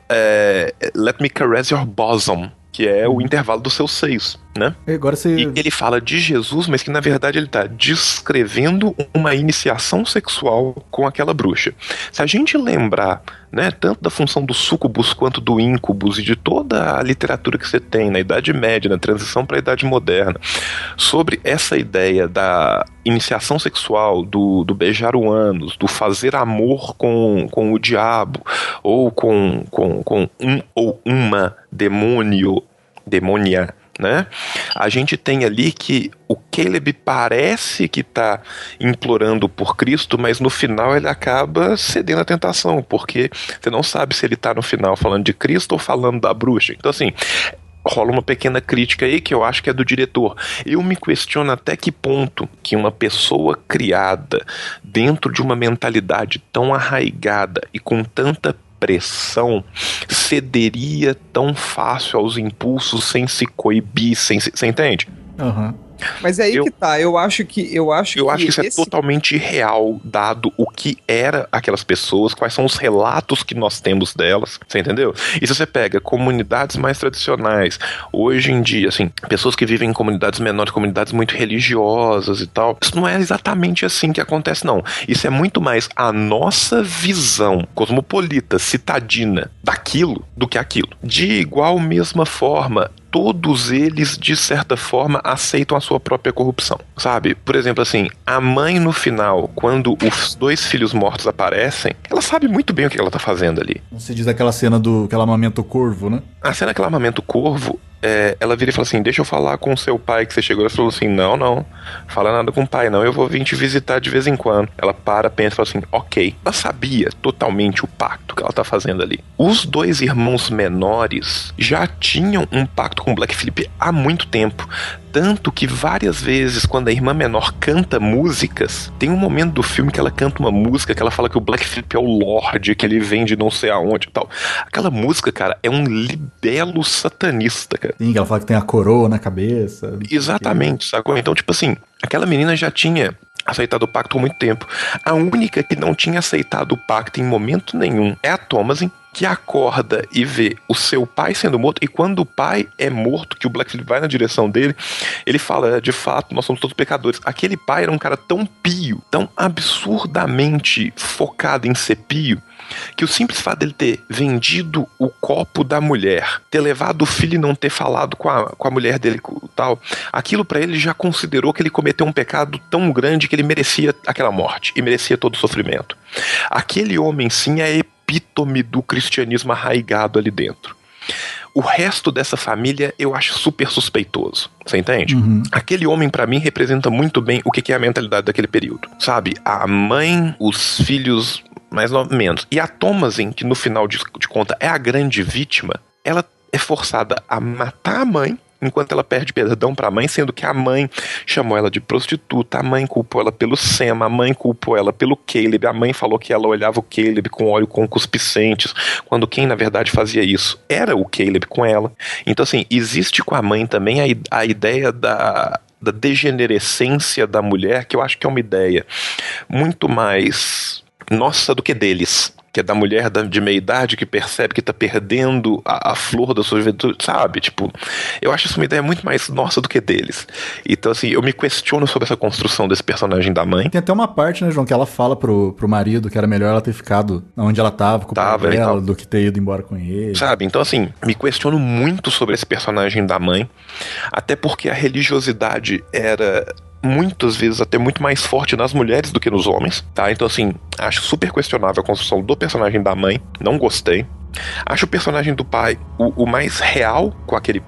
let me caress your bosom, que é o intervalo dos seus seios, né? Agora você... E ele fala de Jesus, mas que na verdade ele tá descrevendo uma iniciação sexual com aquela bruxa. Se a gente lembrar, né, tanto da função do sucubus quanto do incubus e de toda a literatura que você tem na Idade Média, na transição para a Idade Moderna, sobre essa ideia da iniciação sexual, do beijar o ânus, do fazer amor com o diabo, ou com um ou uma demônia, né? A gente tem ali que o Caleb parece que está implorando por Cristo, mas no final ele acaba cedendo à tentação, porque você não sabe se ele está no final falando de Cristo ou falando da bruxa. Então assim, rola uma pequena crítica aí que eu acho que é do diretor. Eu me questiono até que ponto que uma pessoa criada dentro de uma mentalidade tão arraigada e com tanta pressão cederia tão fácil aos impulsos sem se coibir, você entende? Aham. Mas é aí que tá, eu acho que isso é totalmente irreal, dado o que era aquelas pessoas, quais são os relatos que nós temos delas, você entendeu? E se você pega comunidades mais tradicionais, hoje em dia, assim, pessoas que vivem em comunidades menores, comunidades muito religiosas e tal, isso não é exatamente assim que acontece, não. Isso é muito mais a nossa visão cosmopolita, citadina daquilo do que aquilo. De igual mesma forma, todos eles, de certa forma, aceitam a sua própria corrupção, sabe? Por exemplo, assim, a mãe no final, quando os 2 filhos mortos aparecem, ela sabe muito bem o que ela tá fazendo ali. Você diz aquela cena que ela amamenta o corvo, né? A cena que ela amamenta o corvo, ela vira e fala assim, deixa eu falar com o seu pai que você chegou. Ela falou assim, não, fala nada com o pai não, eu vou vir te visitar de vez em quando. Ela pensa e fala assim, ok. Ela sabia totalmente o pacto que ela tá fazendo ali. Os 2 irmãos menores já tinham um pacto com o Black Phillip há muito tempo. Tanto que várias vezes, quando a irmã menor canta músicas, tem um momento do filme que ela canta uma música que ela fala que o Black Phillip é o Lorde, que ele vem de não sei aonde e tal. Aquela música, cara, é um libelo satanista, cara. Sim, que ela fala que tem a coroa na cabeça. Exatamente, sacou? Então, tipo assim, aquela menina já tinha aceitado o pacto há muito tempo. A única que não tinha aceitado o pacto em momento nenhum é a Thomasin, que acorda e vê o seu pai sendo morto, e quando o pai é morto, que o Black Phillip vai na direção dele, ele fala, de fato, nós somos todos pecadores. Aquele pai era um cara tão pio, tão absurdamente focado em ser pio, que o simples fato dele ter vendido o copo da mulher, ter levado o filho e não ter falado com a mulher dele tal, aquilo pra ele já considerou que ele cometeu um pecado tão grande que ele merecia aquela morte, e merecia todo o sofrimento. Aquele homem sim é epítome do cristianismo arraigado ali dentro. O resto dessa família eu acho super suspeitoso, você entende? Uhum. Aquele homem pra mim representa muito bem o que é a mentalidade daquele período, sabe? A mãe, os filhos mais ou menos, e a Thomasin, que no final de conta é a grande vítima, ela é forçada a matar a mãe enquanto ela pede perdão pra mãe, sendo que a mãe chamou ela de prostituta, a mãe culpou ela pelo Sam, a mãe culpou ela pelo Caleb, a mãe falou que ela olhava o Caleb com óleo concupiscentes, quando quem na verdade fazia isso era o Caleb com ela. Então assim, existe com a mãe também a ideia da degenerescência da mulher, que eu acho que é uma ideia muito mais nossa do que deles, que é da mulher de meia idade que percebe que tá perdendo a flor da sua juventude, sabe? Tipo, eu acho isso uma ideia muito mais nossa do que deles. Então, assim, eu me questiono sobre essa construção desse personagem da mãe. Tem até uma parte, né, João, que ela fala pro marido que era melhor ela ter ficado onde ela tava, com o pai dela, do que ter ido embora com ele. Sabe? Então, assim, me questiono muito sobre esse personagem da mãe, até porque a religiosidade era muitas vezes até muito mais forte nas mulheres do que nos homens, tá? Então, assim, acho super questionável a construção do personagem da mãe, não gostei. Acho o personagem do pai o mais real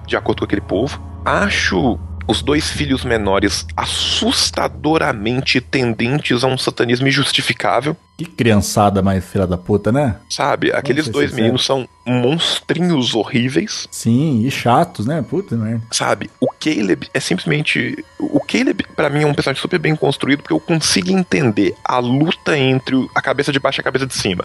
de acordo com aquele povo. Acho os 2 filhos menores assustadoramente tendentes a um satanismo injustificável. Que criançada mais filha da puta, né? Sabe, aqueles 2 meninos são monstrinhos horríveis. Sim, e chatos, né? Puta merda. Sabe, o Caleb é simplesmente... O Caleb, pra mim, é um personagem super bem construído, porque eu consigo entender a luta entre a cabeça de baixo e a cabeça de cima.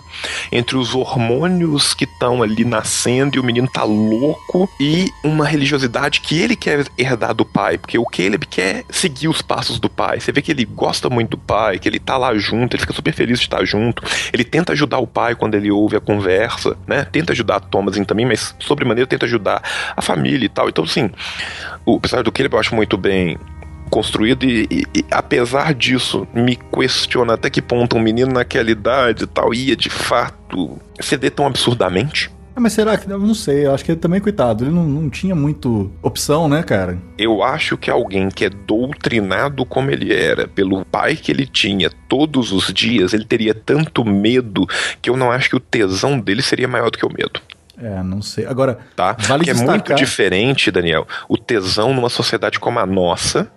Entre os hormônios que estão ali nascendo e o menino tá louco, e uma religiosidade que ele quer herdar do pai, porque o Caleb quer seguir os passos do pai. Você vê que ele gosta muito do pai, que ele tá lá junto, ele fica super feliz de estar junto. Ele tenta ajudar o pai quando ele ouve a conversa, né? Tenta ajudar a Thomasin também, mas sobremaneira tenta ajudar a família e tal. Então, assim, o personagem do Caleb eu acho muito bem construído e apesar disso, me questiona até que ponto um menino naquela idade e tal ia, de fato, ceder tão absurdamente. Mas será que... Eu não sei, eu acho que ele também, coitado, ele não tinha muito opção, né, cara? Eu acho que alguém que é doutrinado como ele era, pelo pai que ele tinha todos os dias, ele teria tanto medo que eu não acho que o tesão dele seria maior do que o medo. Não sei. Agora, tá? Vale que destacar... é muito diferente, Daniel, o tesão numa sociedade como a nossa...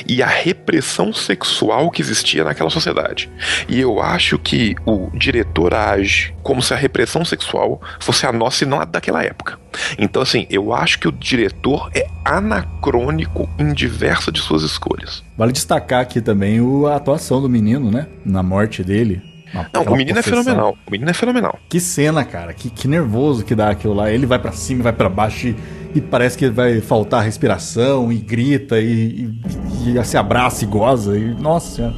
E a repressão sexual que existia naquela sociedade. E eu acho que o diretor age como se a repressão sexual fosse a nossa e não a daquela época. Então, assim, eu acho que o diretor é anacrônico em diversas de suas escolhas. Vale destacar aqui também a atuação do menino, né? Na morte dele. Não, o menino é fenomenal. O menino é fenomenal. Que cena, cara. Que nervoso que dá aquilo lá. Ele vai pra cima, vai pra baixo e parece que vai faltar respiração e grita e se abraça e goza. E, nossa senhora.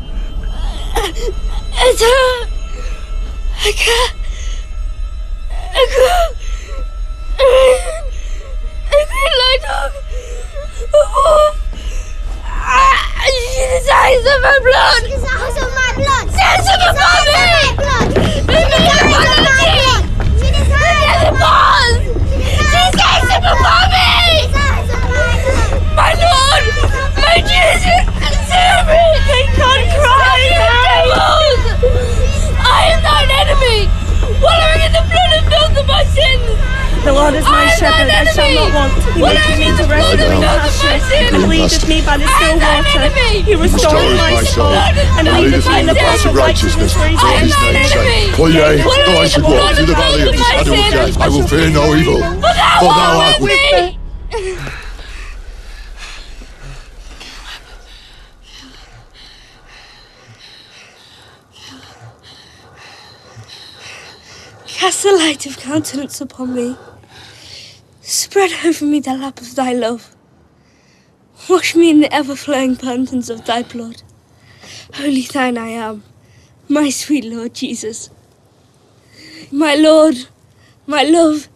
She's the size of my blood! She's the size of my blood! She's the size of my blood! She's the size of my blood! She's the size of my blood! She's the size of my blood! My Lord! My Jesus! Save me! They can't cry! Devils! I am thine enemy! Wallowing in the blood of both of my sins! The Lord is my shepherd, I shall not want. He maketh me to rest in green pastures. He leadeth me by the still water. He restoreth my soul, and leadeth me in the path of righteousness for his name's sake. For yea, though I should walk through the valley of the shadow of death, I will fear no evil, for thou art with me. Cast the light of countenance upon me. Spread over me the lap of thy love. Wash me in the ever-flowing fountains of thy blood. Holy thine I am, my sweet Lord Jesus. My Lord, my love,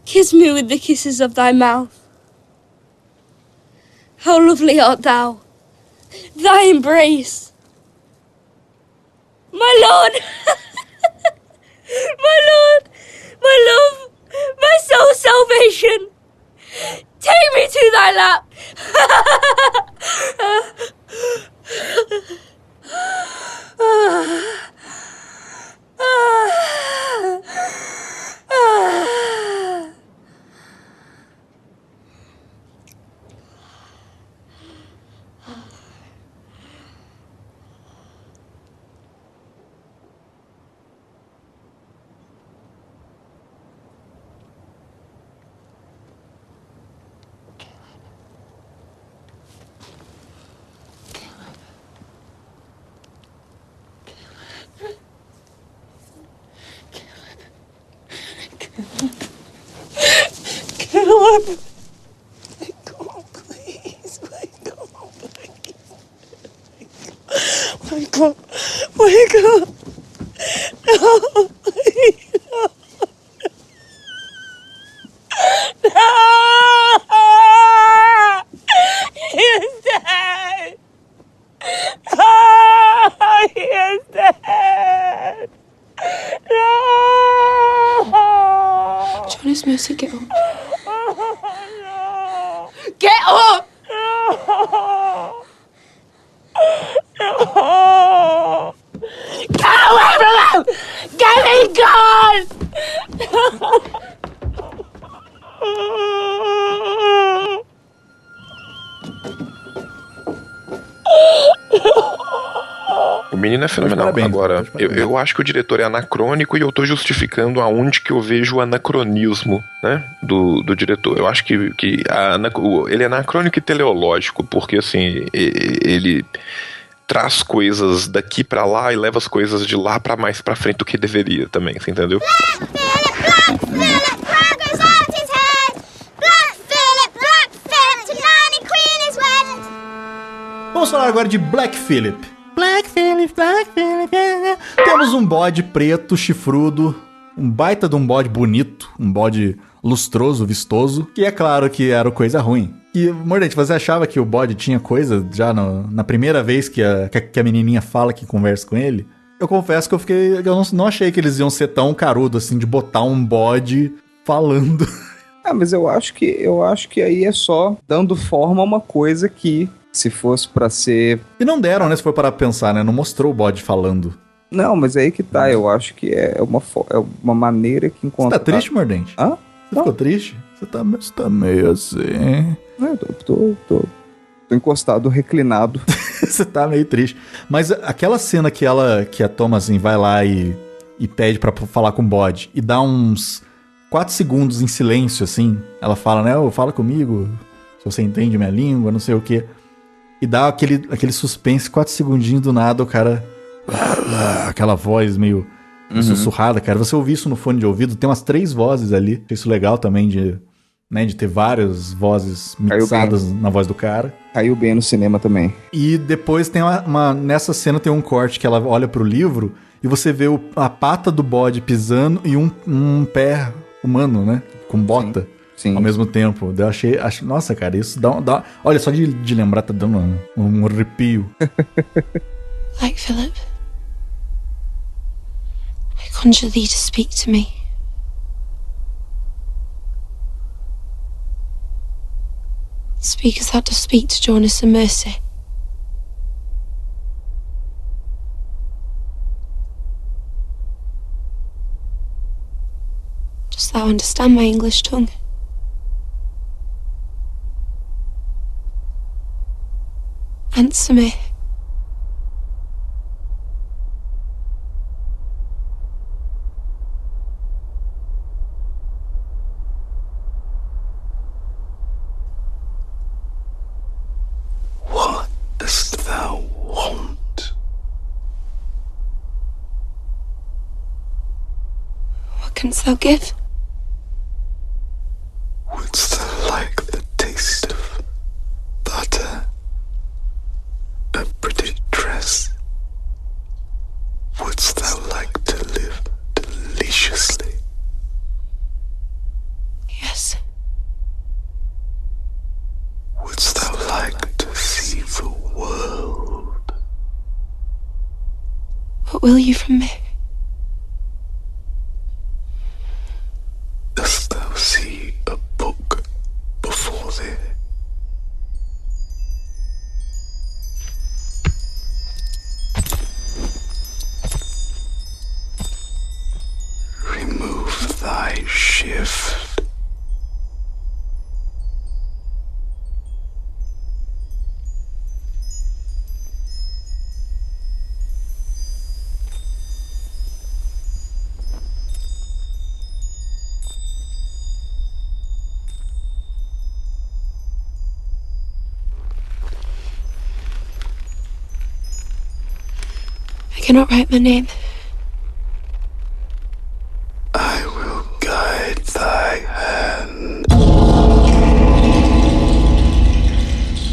kiss me with the kisses of thy mouth. How lovely art thou, thy embrace. My Lord, my Lord, my love, my soul's salvation. Take me to thy lap. Caleb! Wake up, please. Wake up, please. Wake up. Wake up. No, please. No! He is dead! Oh, he is dead! No! Jonas, Mercy, get up. Get up! No! No! Get away from him! Get me gone! O menino menino é fenomenal. Parabéns, Agora, eu acho que o diretor é anacrônico e eu tô justificando aonde que eu vejo o anacronismo, né, do diretor. Eu acho que ele é anacrônico e teleológico, porque assim, ele traz coisas daqui pra lá e leva as coisas de lá pra mais pra frente do que deveria também, você entendeu? Black Phillip, progress out his head. Black Phillip, tonight the Queen is wed. Vamos falar agora de Black Phillip. Black Phillip. Temos um bode preto, chifrudo, um baita de um bode bonito, um bode lustroso, vistoso, que é claro que era coisa ruim. E, Mordente, você achava que o bode tinha coisa já na primeira vez que a menininha fala que conversa com ele? Eu confesso que eu não achei que eles iam ser tão carudo assim de botar um bode falando. Ah, mas eu acho que aí é só dando forma a uma coisa que, se fosse pra ser... E não deram, né, se for para pensar, né? Não mostrou o bode falando. Não, mas aí que tá, eu acho que é uma maneira que encontra... Você tá triste, Mordente? Hã? Você ficou triste? Você tá meio assim... Eu tô encostado, reclinado. Você tá meio triste. Mas aquela cena que a Thomasin vai lá e pede pra falar com o bode e dá uns 4 segundos em silêncio, assim. Ela fala, né? Fala comigo, se você entende minha língua, não sei o quê. E dá aquele suspense, 4 segundinhos do nada, o cara... Aquela voz meio sussurrada, cara. Você ouvir isso no fone de ouvido, tem umas 3 vozes ali. Isso legal também de ter várias vozes mixadas na voz do cara. Caiu bem no cinema também. E depois tem nessa cena tem um corte que ela olha pro livro e você vê a pata do bode pisando e um pé humano, né? Com bota. Sim. Ao mesmo tempo. Eu achei, nossa, cara, isso dá olha, só de lembrar tá dando um arrepio. Black Phillip, I conjure thee to speak to me. Speak as thou dost speak to Jonas and Mercy. Dost thou understand my English tongue? Answer me. Canst thou give? Wouldst thou like the taste of butter, a pretty dress? Wouldst thou like to live deliciously? Yes. Wouldst thou like to see the world? What will you from me? Dost thou see a book before thee? Remove thy shift. I cannot write my name. I will guide thy hand.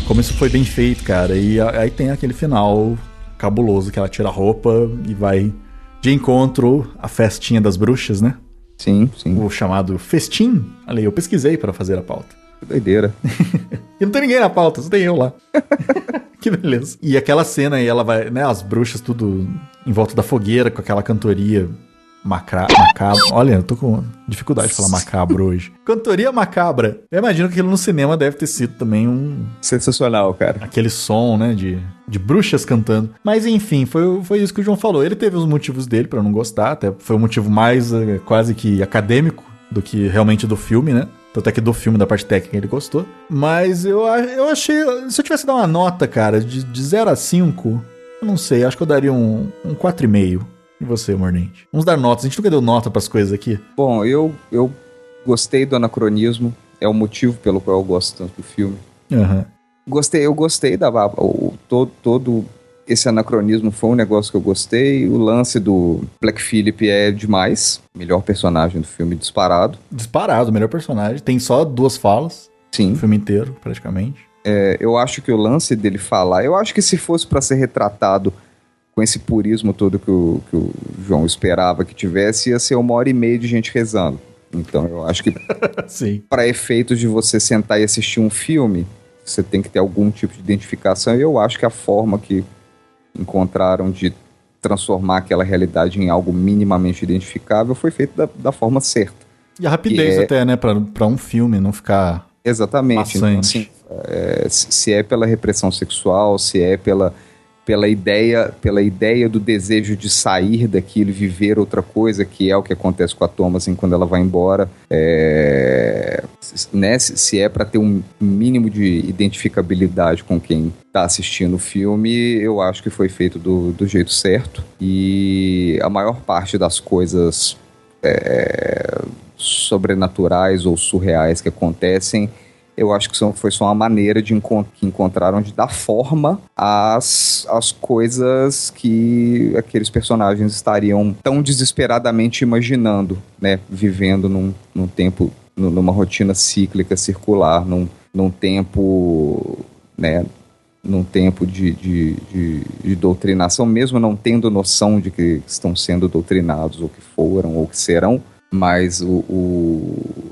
Como isso foi bem feito, cara. E aí tem aquele final cabuloso que ela tira a roupa e vai de encontro à festinha das bruxas, né? Sim, sim. O chamado festim. Olha aí, eu pesquisei para fazer a pauta. Que doideira. E não tem ninguém na pauta, só tem eu lá. Que beleza. E aquela cena aí, ela vai, né, as bruxas tudo em volta da fogueira com aquela cantoria macabra. Olha, eu tô com dificuldade de falar macabro hoje. Cantoria macabra. Eu imagino que aquilo no cinema deve ter sido também sensacional, cara. Aquele som, né, de bruxas cantando. Mas enfim, foi isso que o João falou. Ele teve os motivos dele pra não gostar, até foi um motivo mais quase que acadêmico do que realmente do filme, né? Tanto é que do filme, da parte técnica, ele gostou. Mas eu achei... Se eu tivesse que dar uma nota, cara, de 0 a 5, Eu não sei, acho que eu daria um 4,5. E você, Mordente? Vamos dar notas. A gente nunca deu nota pras coisas aqui. Bom, eu gostei do anacronismo. É o motivo pelo qual eu gosto tanto do filme. Uhum. Eu gostei todo esse anacronismo foi um negócio que eu gostei. O lance do Black Phillip é demais. Melhor personagem do filme, disparado. Disparado, melhor personagem. Tem só 2 falas. Sim. O filme inteiro, praticamente. Eu acho que o lance dele falar... Eu acho que se fosse pra ser retratado com esse purismo todo que o João esperava que tivesse, ia ser 1h30 de gente rezando. Então eu acho que Sim. Para efeitos de você sentar e assistir um filme, você tem que ter algum tipo de identificação, e eu acho que a forma que encontraram de transformar aquela realidade em algo minimamente identificável foi feita da forma certa. E a rapidez até, né? Pra um filme não ficar... Exatamente. Então, assim, se é pela repressão sexual, se é pela ideia do desejo de sair daquilo e viver outra coisa, que é o que acontece com a Thomasin quando ela vai embora, né, se é para ter um mínimo de identificabilidade com quem está assistindo o filme, eu acho que foi feito do jeito certo. E a maior parte das coisas sobrenaturais ou surreais que acontecem, eu acho que foi só uma maneira que encontraram de dar forma às coisas que aqueles personagens estariam tão desesperadamente imaginando, né? Vivendo num tempo, numa rotina cíclica, circular, num tempo, né? Num tempo de doutrinação, mesmo não tendo noção de que estão sendo doutrinados, ou que foram, ou que serão. Mas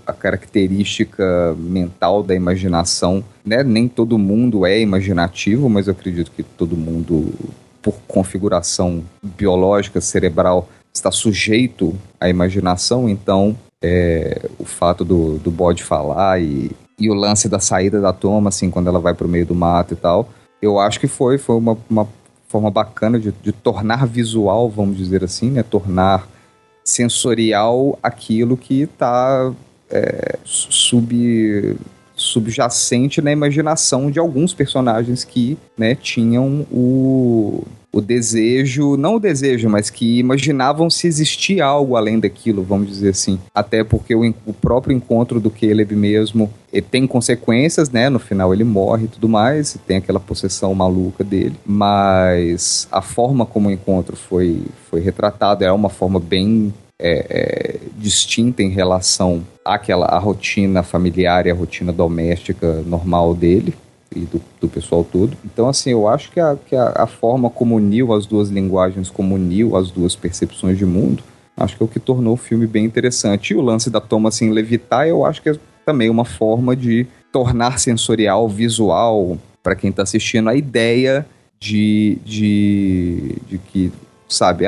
a característica mental da imaginação, né? Nem todo mundo é imaginativo, mas eu acredito que todo mundo, por configuração biológica, cerebral, está sujeito à imaginação. Então, o fato do bode falar e o lance da saída da Toma, assim, quando ela vai para o meio do mato e tal, eu acho que foi uma forma bacana de tornar visual, vamos dizer assim, né? Tornar sensorial aquilo que está subjacente na imaginação de alguns personagens que, né, tinham o desejo, não o desejo, mas que imaginavam se existir algo além daquilo, vamos dizer assim. Até porque o próprio encontro do Caleb mesmo tem consequências, né? No final ele morre e tudo mais, e tem aquela possessão maluca dele. Mas a forma como o encontro foi retratado é uma forma bem distinta em relação à rotina familiar e à rotina doméstica normal dele e do pessoal todo. Então, assim, eu acho que a forma como uniu as duas linguagens, como uniu as duas percepções de mundo, acho que é o que tornou o filme bem interessante. E o lance da Thomasin levitar, eu acho que é também uma forma de tornar sensorial, visual, para quem está assistindo, a ideia de que, sabe,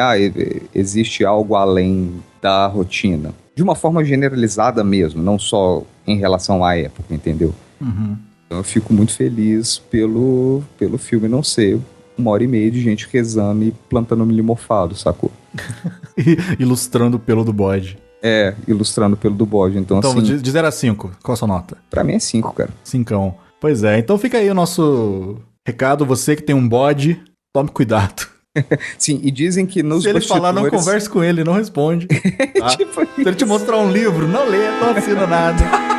existe algo além da rotina. De uma forma generalizada mesmo, não só em relação à época, entendeu? Uhum. Então eu fico muito feliz pelo filme não ser 1h30 de gente rezando e plantando milho mofado, sacou? Ilustrando o pelo do bode. Ilustrando o pelo do bode. Então assim, de 0 a 5, qual a sua nota? Pra mim é 5, cara. 5. Pois é, então fica aí o nosso recado. Você que tem um bode, tome cuidado. Sim, e dizem que nos Se ele falar, não converse com ele, não responde. Tá? Tipo se ele te mostrar um livro, não lê, não assina nada.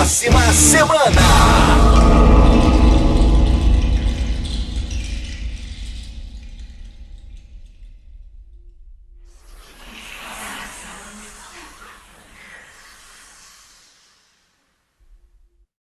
próxima semana.